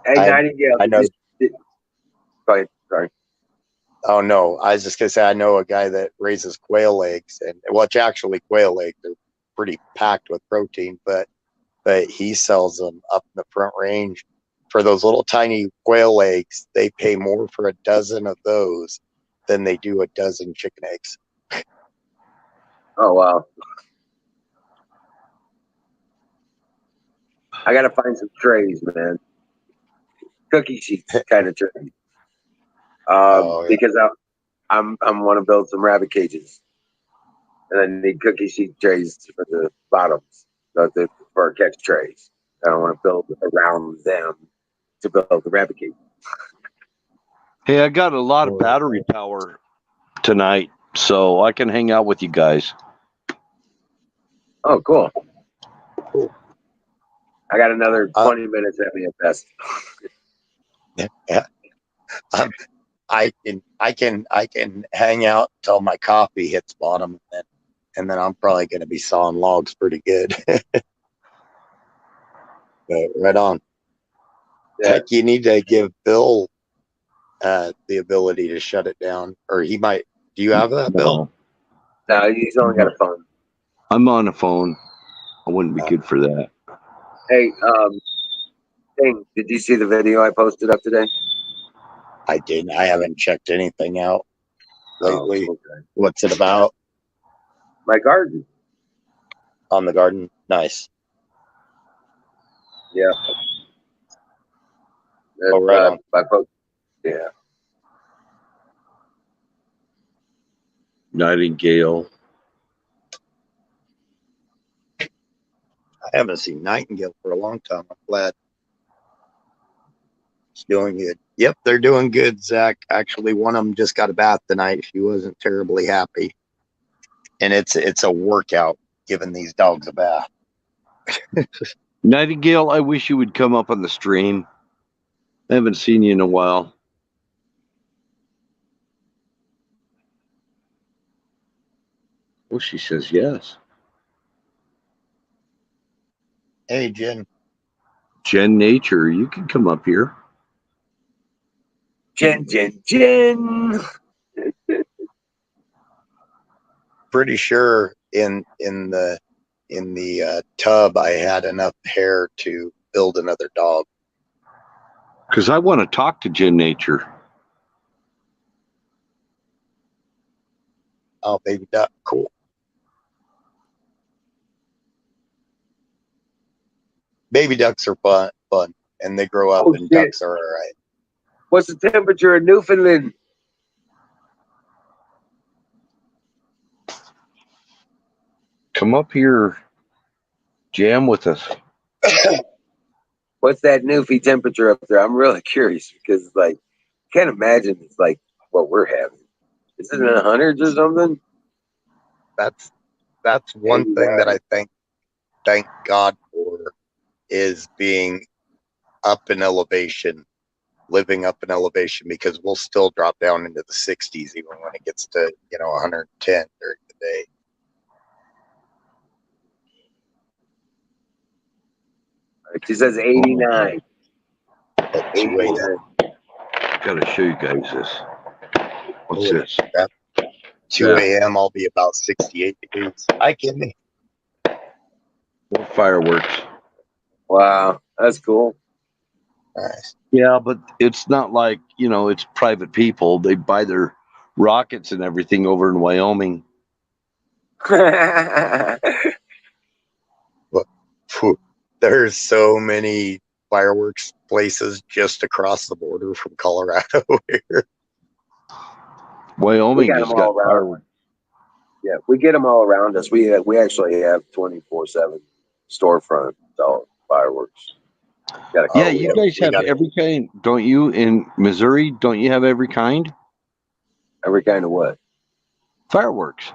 Hey, Nightingale. I know. Go ahead. Sorry. Oh no, I was just gonna say I know a guy that raises quail eggs, and well, it's actually quail eggs. They're pretty packed with protein, but he sells them up in the Front Range for those little tiny quail eggs. They pay more for a dozen of those than they do a dozen chicken eggs. Oh wow. I gotta find some trays, man. Cookie sheets kind of trays. Yeah. Because I'm want to build some rabbit cages, and I need cookie sheet trays for the bottoms, for catch trays. I don't want to build around them to build the rabbit cage. Hey, I got a lot of battery power tonight, so I can hang out with you guys. Oh, cool. I got another 20 minutes at me at best. Yeah. I can hang out till my coffee hits bottom, and then I'm probably going to be sawing logs pretty good. But right on. Yeah. Heck, you need to give Bill the ability to shut it down, or he might. Do you have that, Bill? No, he's only got a phone. I'm on a phone. I wouldn't be good for that. Hey, Ding, did you see the video I posted up today? I didn't. I haven't checked anything out lately. Oh, okay. What's it about? My garden. On the garden? Nice. Yeah. Oh, right on. I posted. Yeah. Nightingale. I haven't seen Nightingale for a long time. I'm glad. It's doing good. Yep, they're doing good, Zach. Actually, one of them just got a bath tonight. She wasn't terribly happy. And it's a workout giving these dogs a bath. Nightingale, I wish you would come up on the stream. I haven't seen you in a while. Well, she says yes. Hey, Jen. Jen Nature, you can come up here. Jen. Pretty sure in the tub I had enough hair to build another dog. Because I want to talk to Jen Nature. Oh, baby duck, cool. Baby ducks are fun, and they grow up, and shit. ducks are all right. What's the temperature in Newfoundland? Come up here, jam with us. What's that Newfie temperature up there? I'm really curious because, like, can't imagine it's like what we're having. Is it in the hundreds or something? That's one thing that I thank God for is being up in elevation, living up in elevation, because we'll still drop down into the 60s even when it gets to 110 during the day. She says 89. 89. Gotta show you guys this. What's this? 2 a.m. I'll be about 68 degrees. I can. More fireworks. Wow, that's cool. Nice. Yeah, but it's not like, it's private people. They buy their rockets and everything over in Wyoming. There's so many fireworks places just across the border from Colorado here. Wyoming has got fireworks. Yeah, we get them all around us. We actually have 24/7 storefront fireworks. Yeah, you guys have every kind, don't you? In Missouri, don't you have every kind? Every kind of what? Fireworks.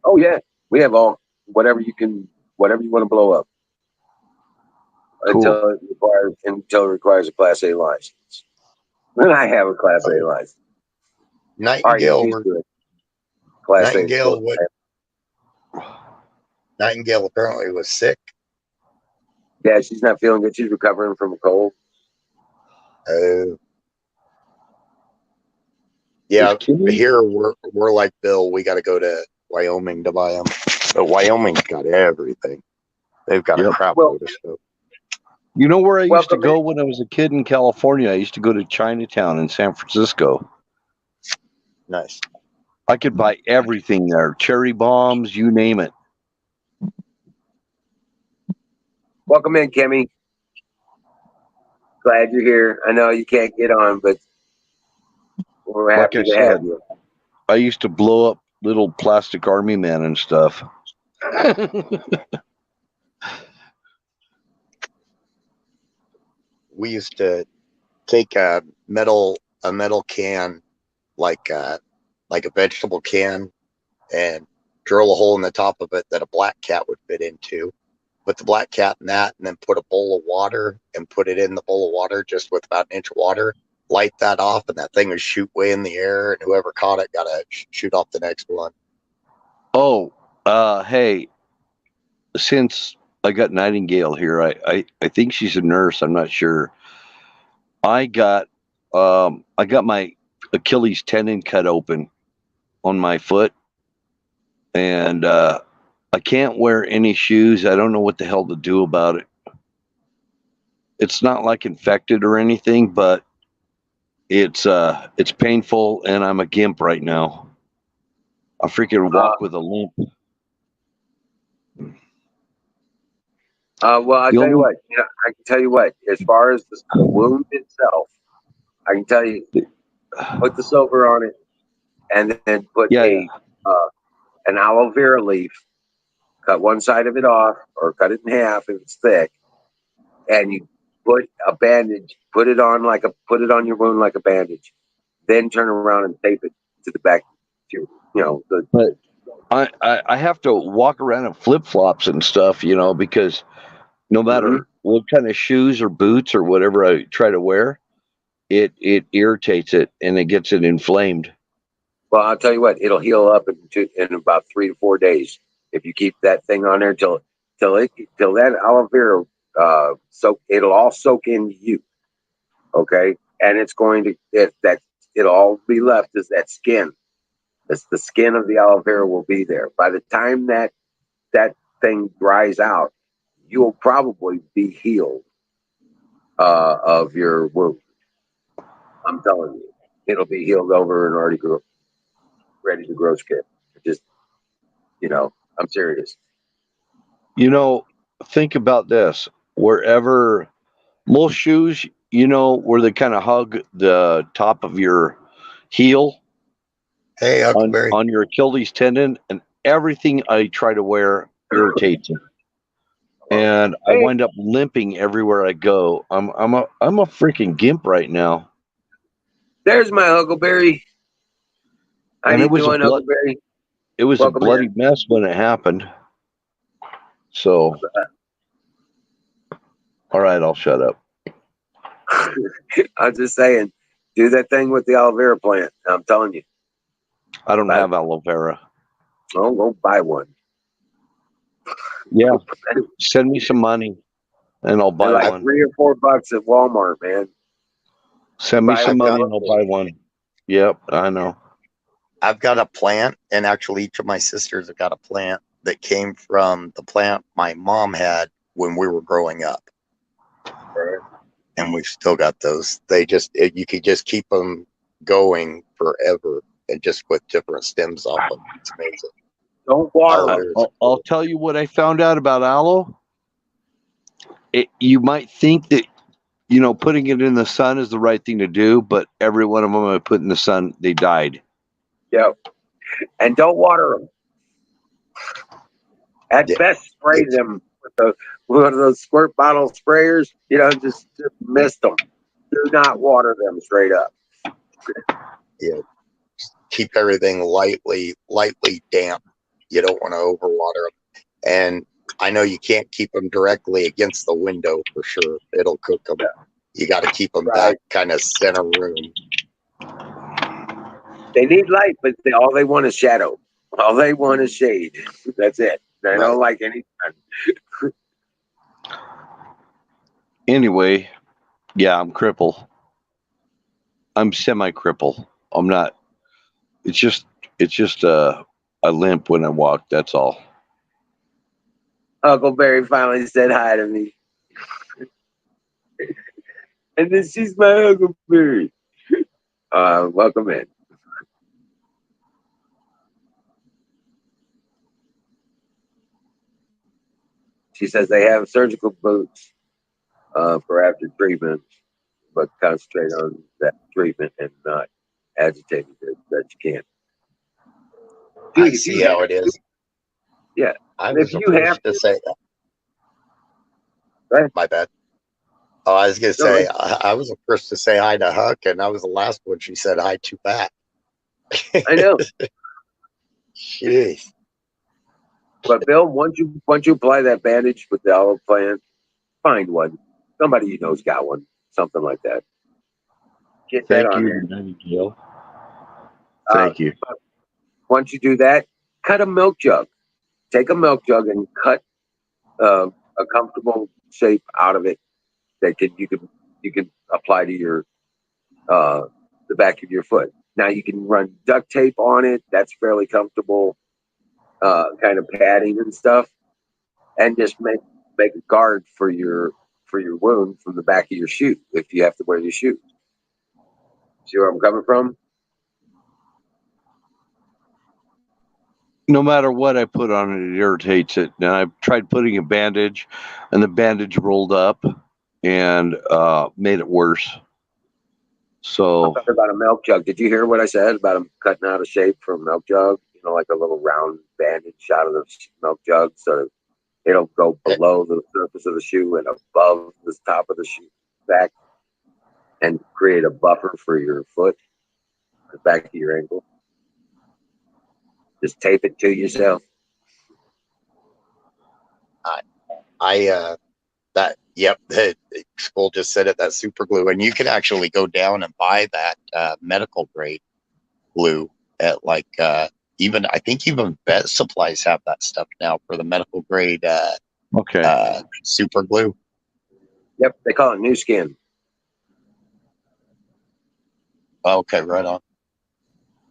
Oh yeah, we have all whatever you want to blow up. Cool. Until it requires a Class A license. Then I have a Class A license. Nightingale, Used to it. Class Nightingale, A. Nightingale apparently was sick. Yeah, she's not feeling good. She's recovering from a cold. Yeah, here we're like Bill. We got to go to Wyoming to buy them. But Wyoming's got everything. They've got a crap load of stuff. You know where I used to go when I was a kid in California? I used to go to Chinatown in San Francisco. Nice. I could buy everything there. Cherry bombs, you name it. Welcome in, Kimmy. Glad you're here. I know you can't get on, but we're happy to have you. I used to blow up little plastic army men and stuff. We used to take a metal can, like a vegetable can, and drill a hole in the top of it that a black cat would fit into. Put the black cat in that, and then put a bowl of water and put it in the bowl of water just with about an inch of water. Light that off, and that thing would shoot way in the air, and whoever caught it got to shoot off the next one. Oh, hey, since I got Nightingale here, I think she's a nurse. I'm not sure. I got my Achilles tendon cut open on my foot, and I can't wear any shoes. I don't know what the hell to do about it. It's not like infected or anything, but it's painful, and I'm a gimp right now. I freaking walk with a limp. Well, I tell you what. I can tell you what. As far as the wound itself, I can tell you, put the silver on it, and then put an aloe vera leaf. Cut one side of it off, or cut it in half if it's thick, and you put a bandage. Put it on your wound like a bandage. Then turn around and tape it to the back. But I have to walk around in flip flops and stuff, because no matter what kind of shoes or boots or whatever I try to wear, it irritates it and it gets it inflamed. Well, I'll tell you what, it'll heal up in about 3 to 4 days if you keep that thing on there till that aloe vera it'll all soak into you. Okay, and it's going to it'll all be left is that skin. It's the skin of the aloe vera will be there. By the time that thing dries out, you'll probably be healed of your wound. I'm telling you, it'll be healed over and already ready to grow skin. Just, I'm serious. Think about this. Wherever most shoes, where they kind of hug the top of your heel. Hey, Huckleberry. On your Achilles tendon, and everything I try to wear irritates it. And I wind up limping everywhere I go. I'm a freaking gimp right now. There's my Huckleberry. It was a bloody mess when it happened. So, all right, I'll shut up. I'm just saying, do that thing with the aloe vera plant. I'm telling you. I don't have aloe vera. Oh, go buy one. Yeah, send me some money, and I'll buy one. $3 or $4 at Walmart, man. Send me some money, and I'll buy one. Yep, I know. I've got a plant, and actually each of my sisters have got a plant that came from the plant my mom had when we were growing up. And we've still got those. You could just keep them going forever, and just with different stems off them. It's amazing. Don't water. I'll tell you what I found out about aloe. You might think that, putting it in the sun is the right thing to do, but every one of them I put in the sun, they died. Yep. And don't water them. At best, spray them with one of those squirt bottle sprayers. Just mist them. Do not water them straight up. Yeah. Keep everything lightly damp. You don't want to overwater them. And I know you can't keep them directly against the window for sure. It'll cook them. You got to keep them Right. back kind of center room. They need light, but all they want is shadow. All they want is shade. That's it. They don't like any sun. Anyway, yeah, I'm crippled. I'm semi-crippled. I'm not. It's just a limp when I walk. That's all. Uncle Barry finally said hi to me. And then she's my Uncle Barry. Welcome in. She says they have surgical boots for after treatment, but concentrate on that treatment and not agitating that you can't. Dude, I see how it is. Yeah. I was the first to say that. Right. My bad. Oh, I was going to say, I was the first to say hi to Huck, and I was the last one she said hi to back. I know. Jeez. But Bill, once you apply that bandage with the olive plant, find one. Somebody you know's got one. Something like that. Get that on there. Thank you. Thank you. Once you do that, cut a milk jug. Take a milk jug and cut a comfortable shape out of it that you can apply to your the back of your foot. Now you can run duct tape on it. That's fairly comfortable, kind of padding and stuff, and just make a guard for your wound from the back of your shoe if you have to wear your shoes. See where I'm coming from? No matter what I put on it, it irritates it. And I've tried putting a bandage, and the bandage rolled up and made it worse. So I'm talking about a milk jug. Did you hear what I said about them cutting out a shape for a milk jug? You know, like a little round bandage out of the milk jug, so it'll go below the surface of the shoe and above the top of the shoe back, and create a buffer for your foot, the back of your ankle. Just tape it to yourself. The school just said it, that super glue, and you can actually go down and buy that medical grade glue at I think even vet supplies have that stuff now for the medical grade super glue. Yep, they call it New Skin. Okay, right on.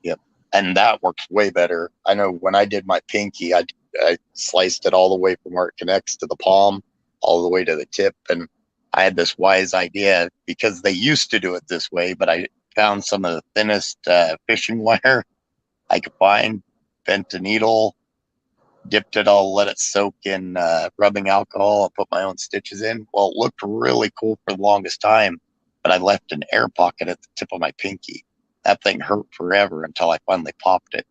Yep, and that works way better. I know when I did my pinky, I sliced it all the way from where it connects to the palm all the way to the tip, and I had this wise idea because they used to do it this way, but I found some of the thinnest fishing wire I could find, bent a needle, dipped it all, let it soak in rubbing alcohol, and put my own stitches in. Well, it looked really cool for the longest time, but I left an air pocket at the tip of my pinky. That thing hurt forever until I finally popped it.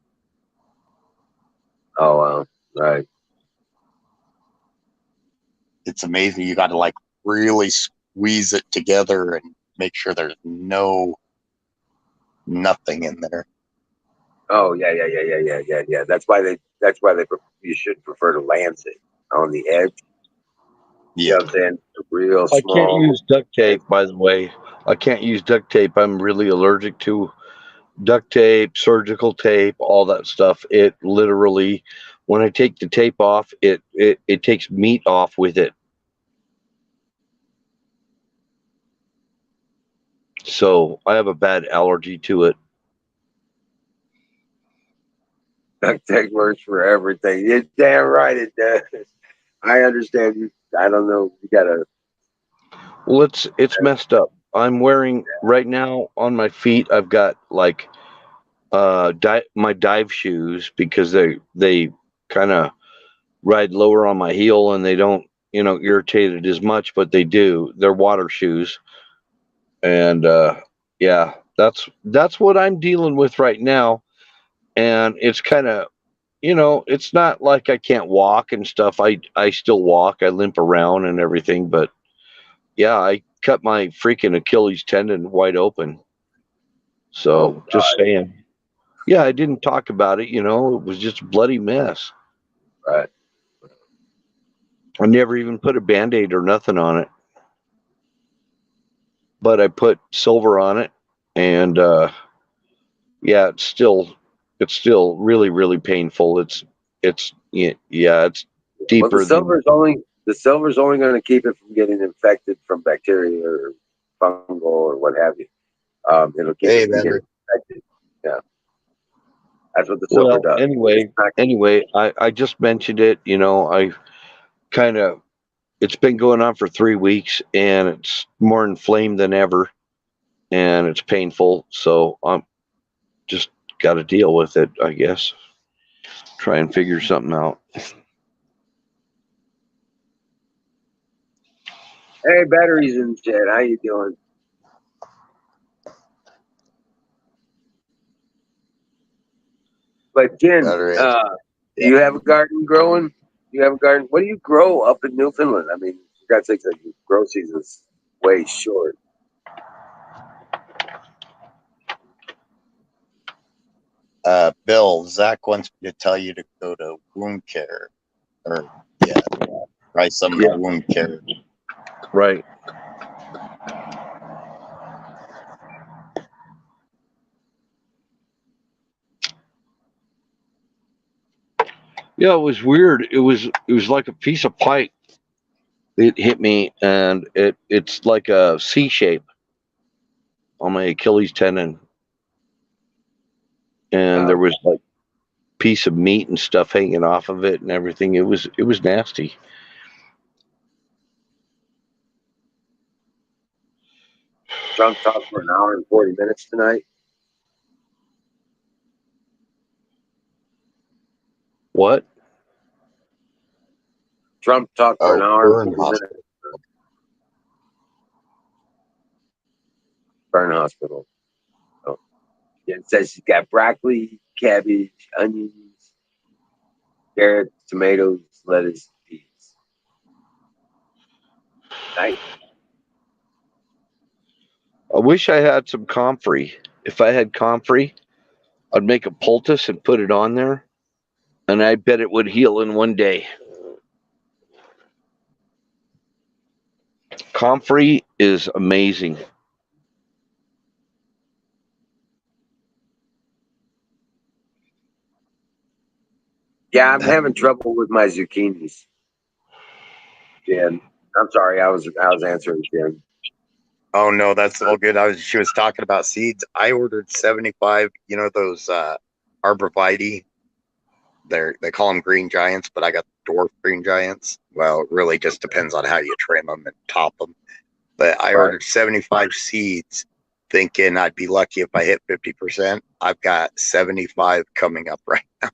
Oh, wow. Right. It's amazing. You got to really squeeze it together and make sure there's nothing in there. Oh yeah. That's why you should prefer to lance it on the edge. Yeah. You know what I'm saying? Real small. I can't use duct tape, by the way. I can't use duct tape. I'm really allergic to duct tape, surgical tape, all that stuff. It literally, when I take the tape off, it takes meat off with it. So I have a bad allergy to it. Duct tape works for everything. You're damn right it does. I understand you. I don't know. You gotta. Well, it's messed up. I'm wearing right now on my feet. I've got my dive shoes because they kind of ride lower on my heel and they don't irritate it as much, but they do. They're water shoes, and yeah, that's what I'm dealing with right now. And it's kind of it's not like I can't walk and stuff. I still walk. I limp around and everything, but yeah, I cut my freaking Achilles tendon wide open. So just saying. Yeah, I didn't talk about it. It was just a bloody mess. Right. I never even put a Band-Aid or nothing on it. but I put silver on it, and yeah, it's still really, really painful. It's it's deeper well, the silver's only going to keep it from getting infected from bacteria or fungal or what have you. It'll keep it from getting infected. Yeah, that's what the silver does. Anyway, I just mentioned it. You know, I kind of it's been going on for 3 weeks, and it's more inflamed than ever, and it's painful. So I'm just got to deal with it, I guess. Try and figure something out. Hey, batteries in chat. How you doing? But Jen, do you have a garden growing? Do you have a garden? What do you grow up in Newfoundland? I mean, for God's sakes, the grow season's way short. Bill, Zach wants me to tell you to go to wound care, or try some wound care. Right. Yeah, it was weird. It was like a piece of pipe. It hit me, and it's like a C shape on my Achilles tendon, and there was like a piece of meat and stuff hanging off of it and everything. It was nasty. Trump talked for an hour and 40 minutes tonight. What? Trump talked for an hour and 40 minutes. Burn Hospital. Oh. It says she's got broccoli, cabbage, onions, carrots, tomatoes, lettuce, peas. Nice. I wish I had some comfrey. If I had comfrey, I'd make a poultice and put it on there, and I bet it would heal in one day. Comfrey is amazing. Yeah, I'm having trouble with my zucchinis. Jen, I'm sorry, I was answering Jen. Oh no, that's all good. She was talking about seeds. I ordered 75. You know those arborvitae. They call them green giants, but I got dwarf green giants. Well, it really just depends on how you trim them and top them. But I ordered 75 seeds, thinking I'd be lucky if I hit 50%. I've got 75 coming up right now.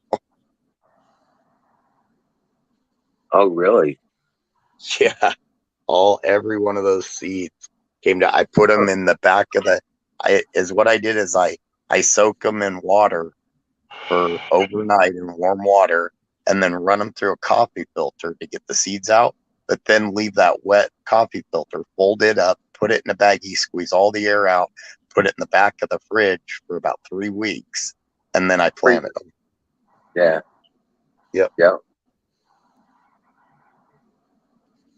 Oh, really? Yeah, every one of those seeds came to. I put them in the back of the. What I did is I soak them in water for overnight in warm water, and then run them through a coffee filter to get the seeds out. But then leave that wet coffee filter, fold it up, put it in a baggie, squeeze all the air out, put it in the back of the fridge for about 3 weeks, and then I planted them. Yeah. Yep. Yeah.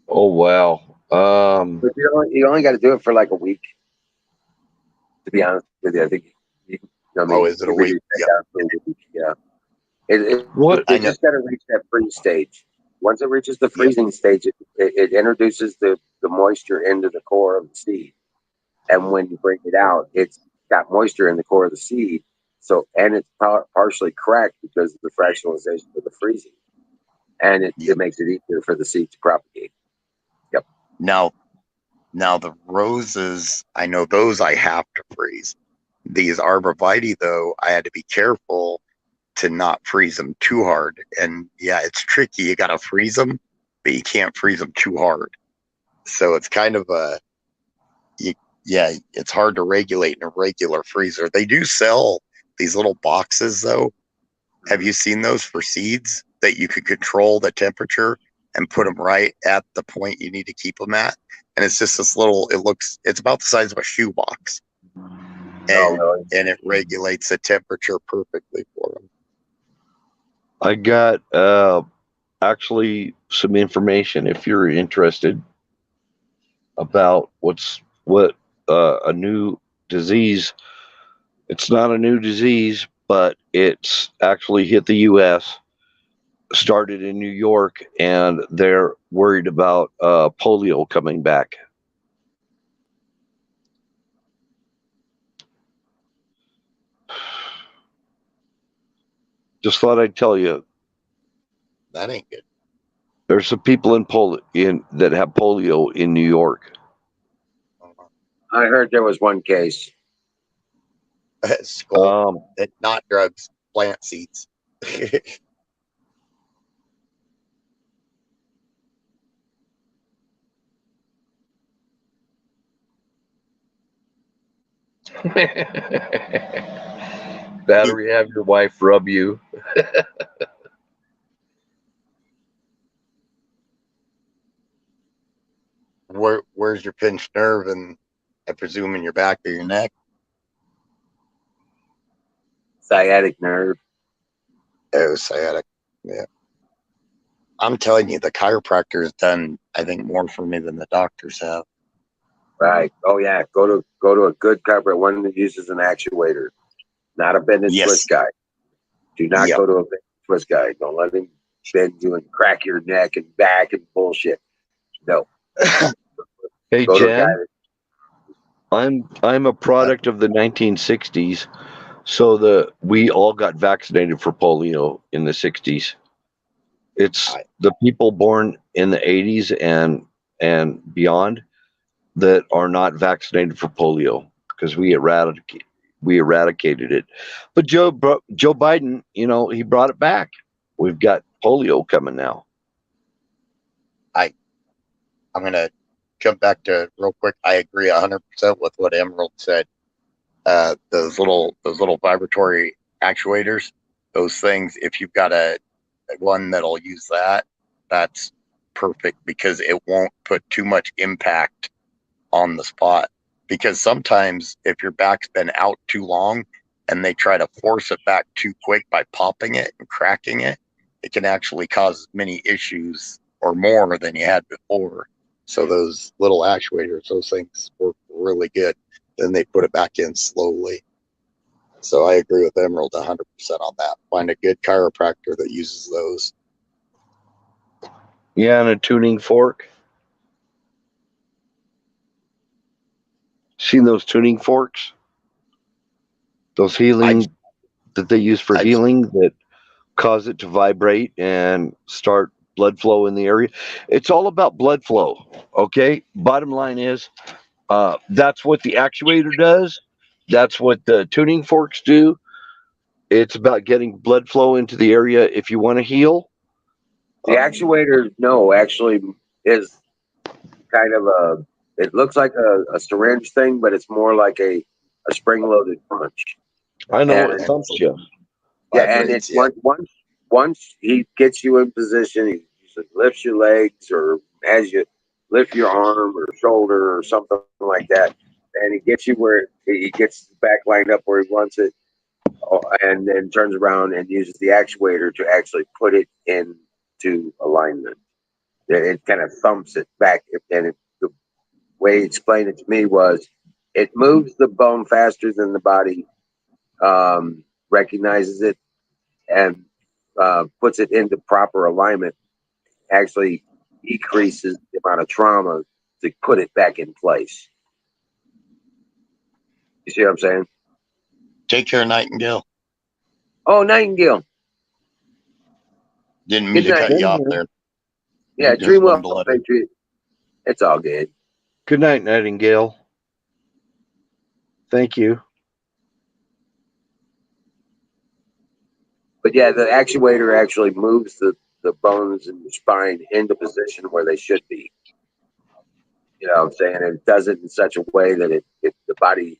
Oh wow. But you only got to do it for like a week. To be honest with you, I think. Is it a week? Yeah. What? It just got to reach that freeze stage. Once it reaches the freezing stage, it introduces the moisture into the core of the seed, and when you bring it out, it's got moisture in the core of the seed. So, and it's partially cracked because of the fractionalization of the freezing, and it makes it easier for the seed to propagate. Yep. Now the roses, I know those I have to freeze. These arborvitae, though, I had to be careful to not freeze them too hard. And yeah, it's tricky. You got to freeze them, but you can't freeze them too hard. So it's kind of it's hard to regulate in a regular freezer. They do sell these little boxes, though. Have you seen those for seeds that you could control the temperature and put them right at the point you need to keep them at? And it's just this little, it's about the size of a shoebox. And it regulates the temperature perfectly for them. I got actually some information if you're interested about what a new disease. It's not a new disease, but it's actually hit the U.S. Started in New York, and they're worried about polio coming back. Just thought I'd tell you. That ain't good. There's some people that have polio in New York. I heard there was one case. Skull, not drugs, plant seeds. Battery, have your wife rub you. Where's your pinched nerve? And I presume in your back or your neck. Sciatic nerve. Oh, sciatic. Yeah. I'm telling you, the chiropractor has done, I think, more for me than the doctors have. Right. Oh yeah. Go to a good chiropractor, one that uses an actuator, not a bend and twist guy. Do not go to a bend and twist guy. Don't let him bend you and crack your neck and back and bullshit. No. Hey, Jen, I'm a product of the 1960s, so we all got vaccinated for polio in the 60s. It's the people born in the 80s and beyond that are not vaccinated for polio because we eradicated it. But Joe Biden, he brought it back. We've got polio coming now. I'm going to jump back to real quick. I agree 100% with what Emerald said. Those little vibratory actuators, those things, if you've got one that'll use that, that's perfect because it won't put too much impact on the spot. Because sometimes if your back's been out too long and they try to force it back too quick by popping it and cracking it, it can actually cause many issues or more than you had before. So those little actuators, those things work really good. Then they put it back in slowly. So I agree with Emerald 100% on that. Find a good chiropractor that uses those. Yeah, and a tuning fork. Seen those tuning forks? Those healing that they use for healing that cause it to vibrate and start blood flow in the area. It's all about blood flow. Okay. Bottom line is, that's what the actuator does. That's what the tuning forks do. It's about getting blood flow into the area if you want to heal. The actuator, actually is kind of it looks like a syringe thing, but it's more like a spring-loaded punch. I know, it pumps you. Yeah, and it's once he gets you in position, he lifts your legs or has you lift your arm or shoulder or something like that, and he gets you where he gets his back lined up where he wants it, and then turns around and uses the actuator to actually put it into alignment. It kind of thumps it back, and the way he explained it to me was it moves the bone faster than the body recognizes it and puts it into proper alignment, actually decreases the amount of trauma to put it back in place. You see what I'm saying? Take care, Nightingale. Oh, Nightingale. Didn't mean to cut you off there. Yeah, dream well, Patriot. It's all good. Good night, Nightingale. Thank you. But yeah, the actuator actually moves the bones in the spine into position where they should be. You know what I'm saying? And it does it in such a way that the body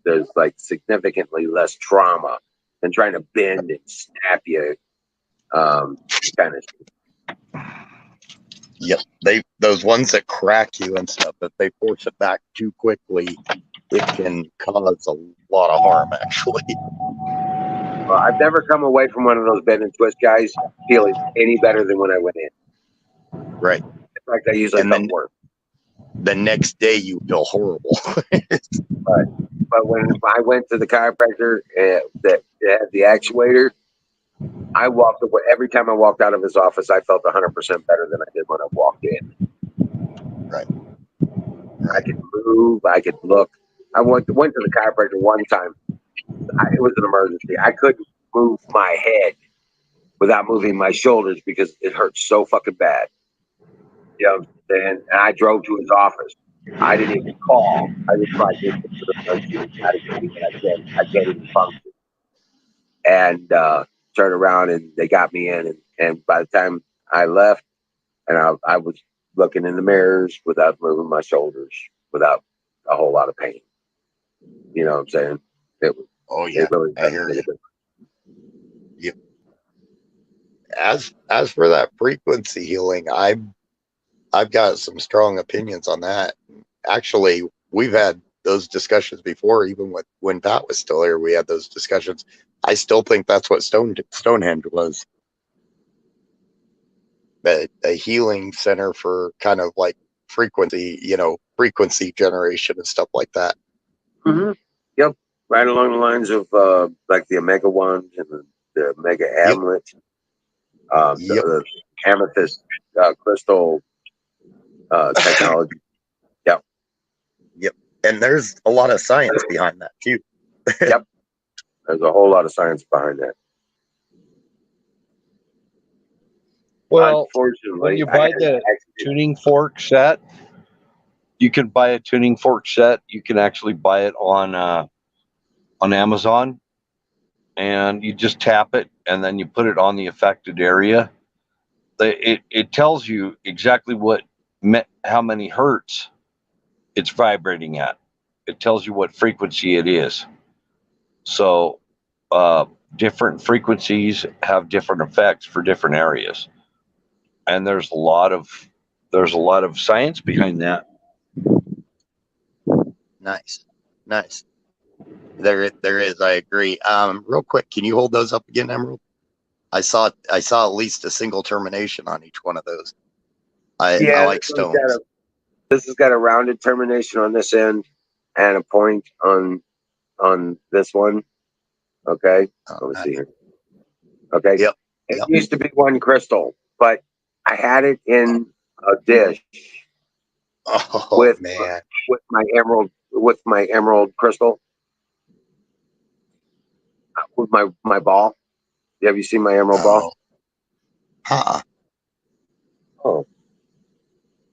there's like significantly less trauma than trying to bend and snap you, kind of. Yep, those ones that crack you and stuff, if they force it back too quickly, it can cause a lot of harm, actually. Well, I've never come away from one of those bend and twist guys feeling any better than when I went in. Right. In fact, I usually don't work. the next day you feel horrible. But when I went to the chiropractor that had the actuator, I walked away. Every time I walked out of his office, I felt 100% better than I did when I walked in. Right. I could move. I could look. I went to the chiropractor one time. It was an emergency. I couldn't move my head without moving my shoulders because it hurt so fucking bad. You know, and I drove to his office. I didn't even call. I just tried to get to the emergency medication, and I can't even function. And turned around, and they got me in. And by the time I left, and I was looking in the mirrors without moving my shoulders, without a whole lot of pain. You know what I'm saying? It was. Oh yeah, really I hear you. Yep. As for that frequency healing, I've got some strong opinions on that. Actually, we've had those discussions before, even when Pat was still here. We had those discussions. I still think that's what Stonehenge was. A healing center for kind of like frequency generation and stuff like that. Mm-hmm. Yep. Right along the lines of like the Omega ones and the Omega Amulet, the amethyst crystal technology. Yep. Yep. And there's a lot of science behind that too. Yep. There's a whole lot of science behind that. Well, when you buy the tuning fork set, you can buy a tuning fork set. You can actually buy it on Amazon, and you just tap it, and then you put it on the affected area. It tells you exactly how many hertz it's vibrating at. It tells you what frequency it is. So different frequencies have different effects for different areas, and there's a lot of science behind that. Nice. There is. I agree. Real quick, can you hold those up again, Emerald? I saw at least a single termination on each one of those. I like stones. This has got a rounded termination on this end and a point on this one. Okay. Let me see here. Okay. Yep. It used to be one crystal, but I had it in a dish with my emerald crystal, with my ball. Have you seen my emerald ball? Oh,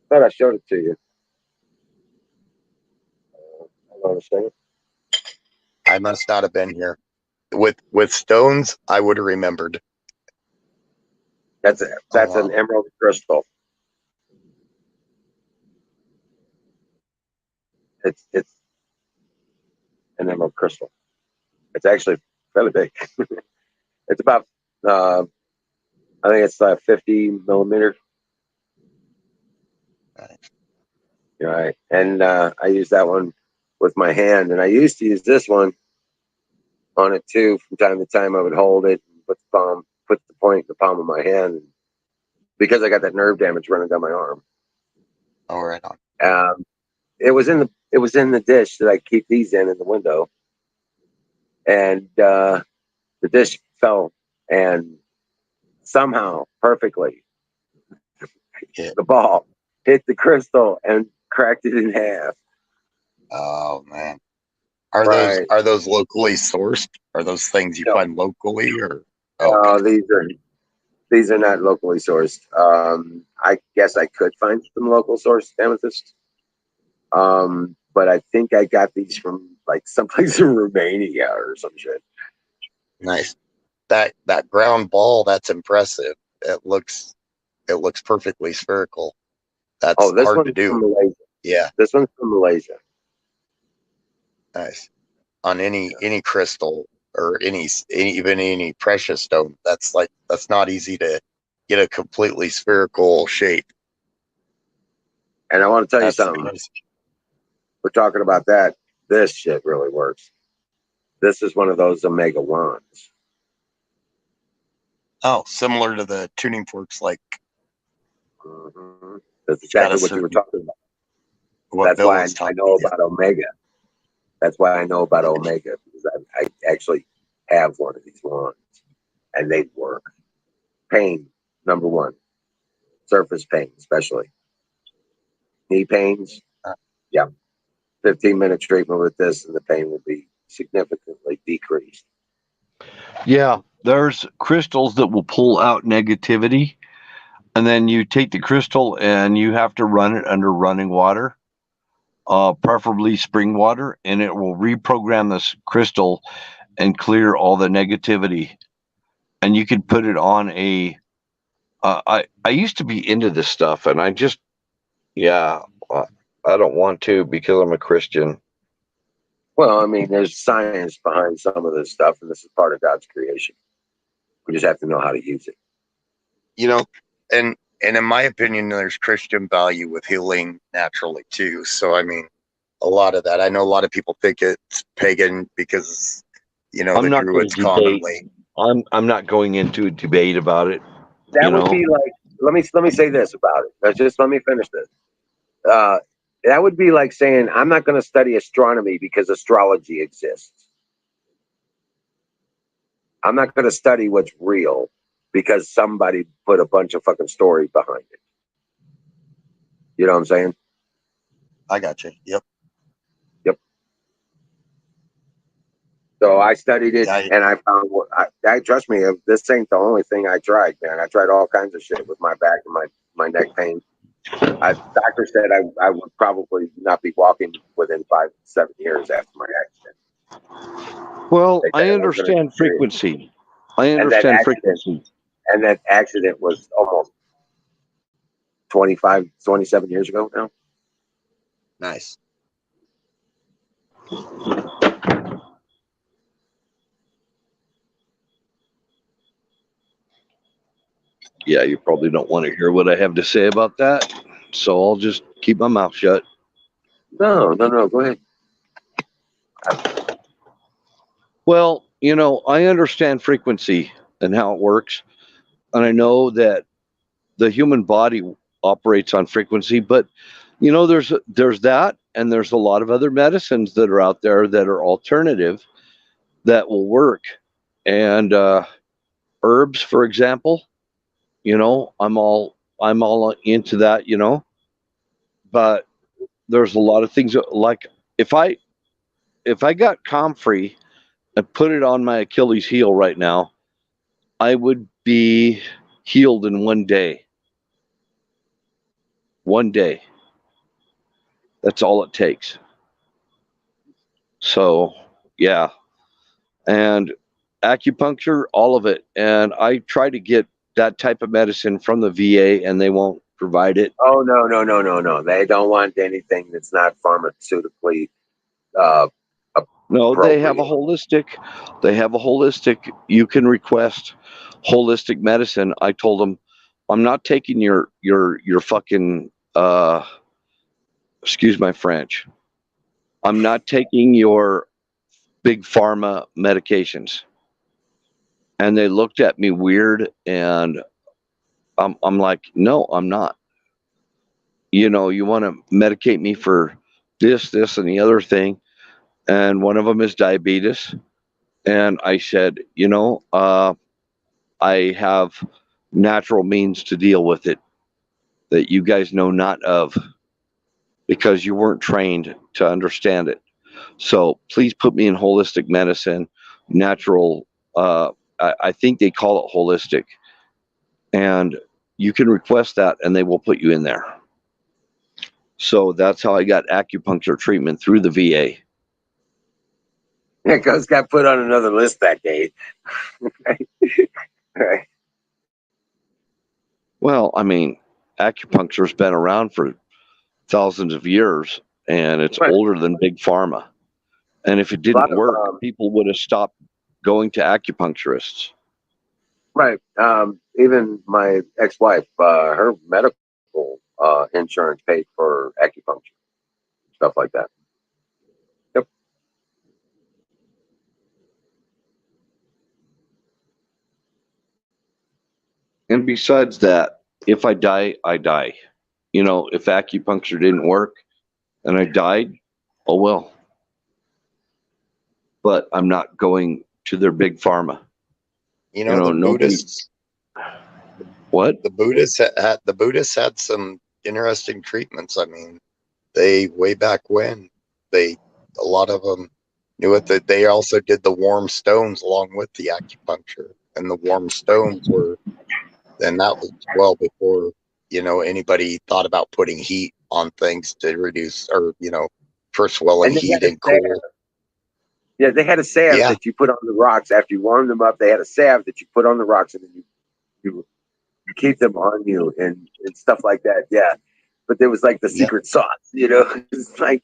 thought I showed it to you. Hold on a second. I must not have been here. With stones, I would have remembered. That's an emerald crystal. It's an emerald crystal. It's actually fairly big. It's about I think it's 50 millimeter. Right. And I use that one with my hand, and I used to use this one on it too. From time to time, I would hold it, put the point in the palm of my hand, because I got that nerve damage running down my arm. Oh, right on. It was in the dish that I keep these in the window, and the dish fell, and somehow perfectly the ball hit the crystal and cracked it in half. Oh man. Are those locally sourced? Are those things you find locally, or? No, these are not locally sourced. I guess I could find some local sourced amethyst, but I think I got these from like someplace in Romania or some shit. Nice. That ground ball, that's impressive. It looks perfectly spherical. That's hard to do. From Malaysia. Yeah. This one's from Malaysia. Nice. On any crystal or any precious stone, that's not easy to get a completely spherical shape. And I want to tell you something. Amazing. We're talking about that. This shit really works. This is one of those Omega wands. Oh, similar to the tuning forks, like. Mm-hmm. That's exactly what you were talking about. That's why I know about Omega. That's why I know about Omega, because I actually have one of these wands, and they work. Pain, number one. Surface pain, especially. Knee pains, yeah. 15-minute treatment with this, and the pain will be significantly decreased. Yeah, there's crystals that will pull out negativity, and then you take the crystal and you have to run it under running water, preferably spring water, and it will reprogram this crystal and clear all the negativity. And you can put it on a. I used to be into this stuff, and I just, yeah, I don't want to because I'm a Christian. Well, I mean, there's science behind some of this stuff, and this is part of God's creation. We just have to know how to use it. You know, and in my opinion, there's Christian value with healing naturally too. So I mean, a lot of that. I know a lot of people think it's pagan because the Druids commonly. I'm not going into a debate about it. That would be like, let me say this about it. Let me finish this. That would be like saying, I'm not going to study astronomy because astrology exists. I'm not going to study what's real because somebody put a bunch of fucking story behind it. You know what I'm saying? I got you. Yep. So I studied it, and I found trust me, this ain't the only thing I tried, man. I tried all kinds of shit with my back and my neck pain. Doctor said I would probably not be walking within 5 to 7 years after my accident. Well, I understand frequency. I understand frequency. And that accident was almost 25, 27 years ago now. Nice. Yeah, you probably don't want to hear what I have to say about that, so I'll just keep my mouth shut. No, go ahead. Well, I understand frequency and how it works, and I know that the human body operates on frequency, but there's that, and there's a lot of other medicines that are out there that are alternative that will work, and herbs, for example. I'm all into that, but there's a lot of things like if I got comfrey and put it on my Achilles heel right now, I would be healed in 1 day. 1 day. That's all it takes. So, yeah. And acupuncture, all of it. And I try to get that type of medicine from the VA, and they won't provide it. Oh, no. They don't want anything that's not pharmaceutically no, they have a holistic. You can request holistic medicine. I told them, I'm not taking your fucking excuse my French. I'm not taking your big pharma medications. And they looked at me weird, and I'm like, no, I'm not. You want to medicate me for this, and the other thing. And one of them is diabetes. And I said, I have natural means to deal with it that you guys know not of, because you weren't trained to understand it. So please put me in holistic medicine, natural. I think they call it holistic. And you can request that, and they will put you in there. So that's how I got acupuncture treatment through the VA. Yeah, because got put on another list that day. Right. Well, I mean, acupuncture's been around for thousands of years, and it's older than big pharma. And if it didn't work, people would have stopped going to acupuncturists. Right. Even my ex-wife, her medical insurance paid for acupuncture, stuff like that. Yep. And besides that, if I die, I die. If acupuncture didn't work and I died, oh well. But I'm not going to their big pharma. You know, the nobody. Buddhists. What? The Buddhists had some interesting treatments. I mean, they way back when a lot of them knew it. That they also did the warm stones along with the acupuncture, and the warm stones were. And that was well before anybody thought about putting heat on things to reduce or for swelling, heat and cool. Yeah, they had a salve Yeah. that you put on the rocks after you warmed them up. They had a salve that you put on the rocks, and then you keep them on you and stuff like that. Yeah, but there was like the secret sauce, It's like,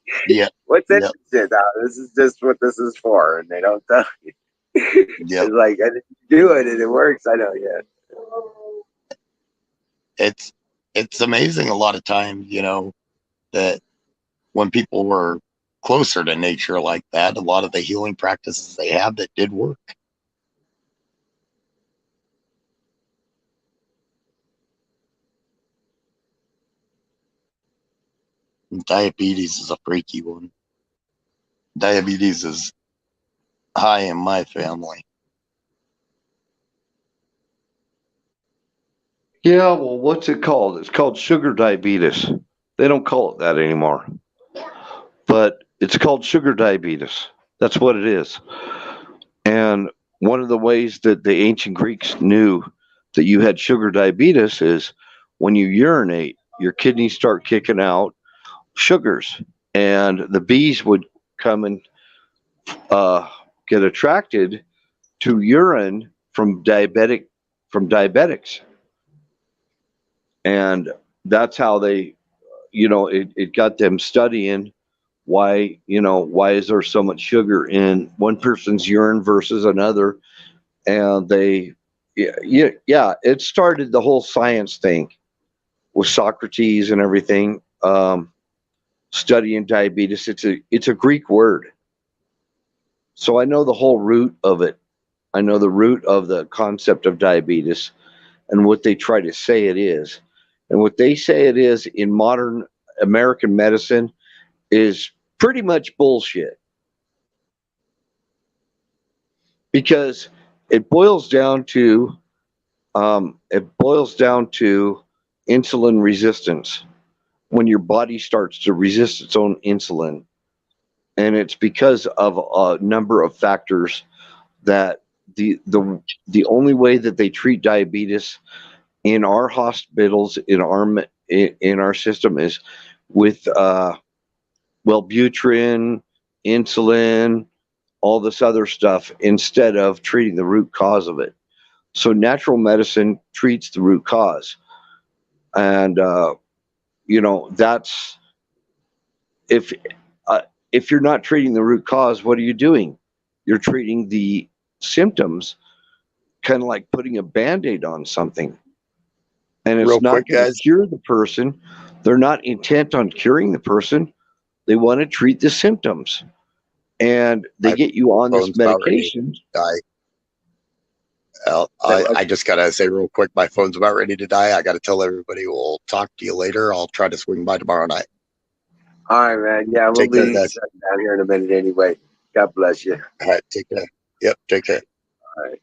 what's in this? This is just what this is for, and they don't tell you. It's like, and if you do it and it works, I know. Yeah, it's amazing a lot of times, that when people were closer to nature like that, a lot of the healing practices they have that did work. Diabetes is a freaky one. Diabetes is high in my family. Yeah, well, what's it called? It's called sugar diabetes. They don't call it that anymore. But it's called sugar diabetes. That's what it is. And one of the ways that the ancient Greeks knew that you had sugar diabetes is when you urinate, your kidneys start kicking out sugars, and the bees would come and get attracted to urine from diabetics, and that's how they, it got them studying why is there so much sugar in one person's urine versus another, and they it started the whole science thing with Socrates and everything. Studying diabetes, it's a Greek word, so I know the whole root of it. I know the root of the concept of diabetes and what they try to say it is. And what they say it is in modern American medicine is pretty much bullshit. Because it boils down to insulin resistance, when your body starts to resist its own insulin. And it's because of a number of factors that the only way that they treat diabetes in our hospitals, in our system, is with Wellbutrin, insulin, all this other stuff, instead of treating the root cause of it. So natural medicine treats the root cause, and that's if you're not treating the root cause, what are you doing? You're treating the symptoms, kind of like putting a Band-Aid on something. And it's not going to cure the person. They're not intent on curing the person. They want to treat the symptoms. And they get you on this medication. I just got to say real quick, my phone's about ready to die. I got to tell everybody we'll talk to you later. I'll try to swing by tomorrow night. All right, man. Yeah, we'll be shutting down here in a minute anyway. God bless you. All right, take care. Yep, take care. All right.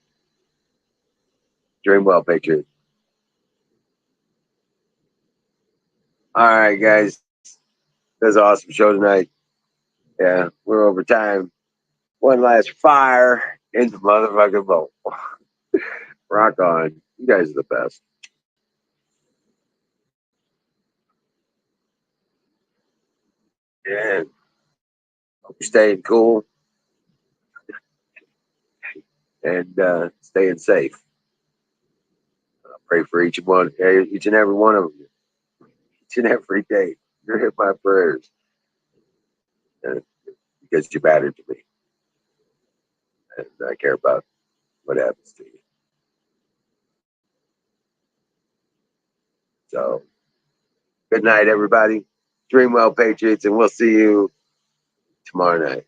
Dream well, Patriot. All right, guys. That was an awesome show tonight. Yeah, we're over time. One last fire in the motherfucking bowl. Rock on. You guys are the best. Yeah. Hope you're staying cool and staying safe. I pray for each and every one of you, each and every day. You're in my prayers because you matter to me, and I care about what happens to you. So, good night, everybody. Dream well, Patriots, and we'll see you tomorrow night.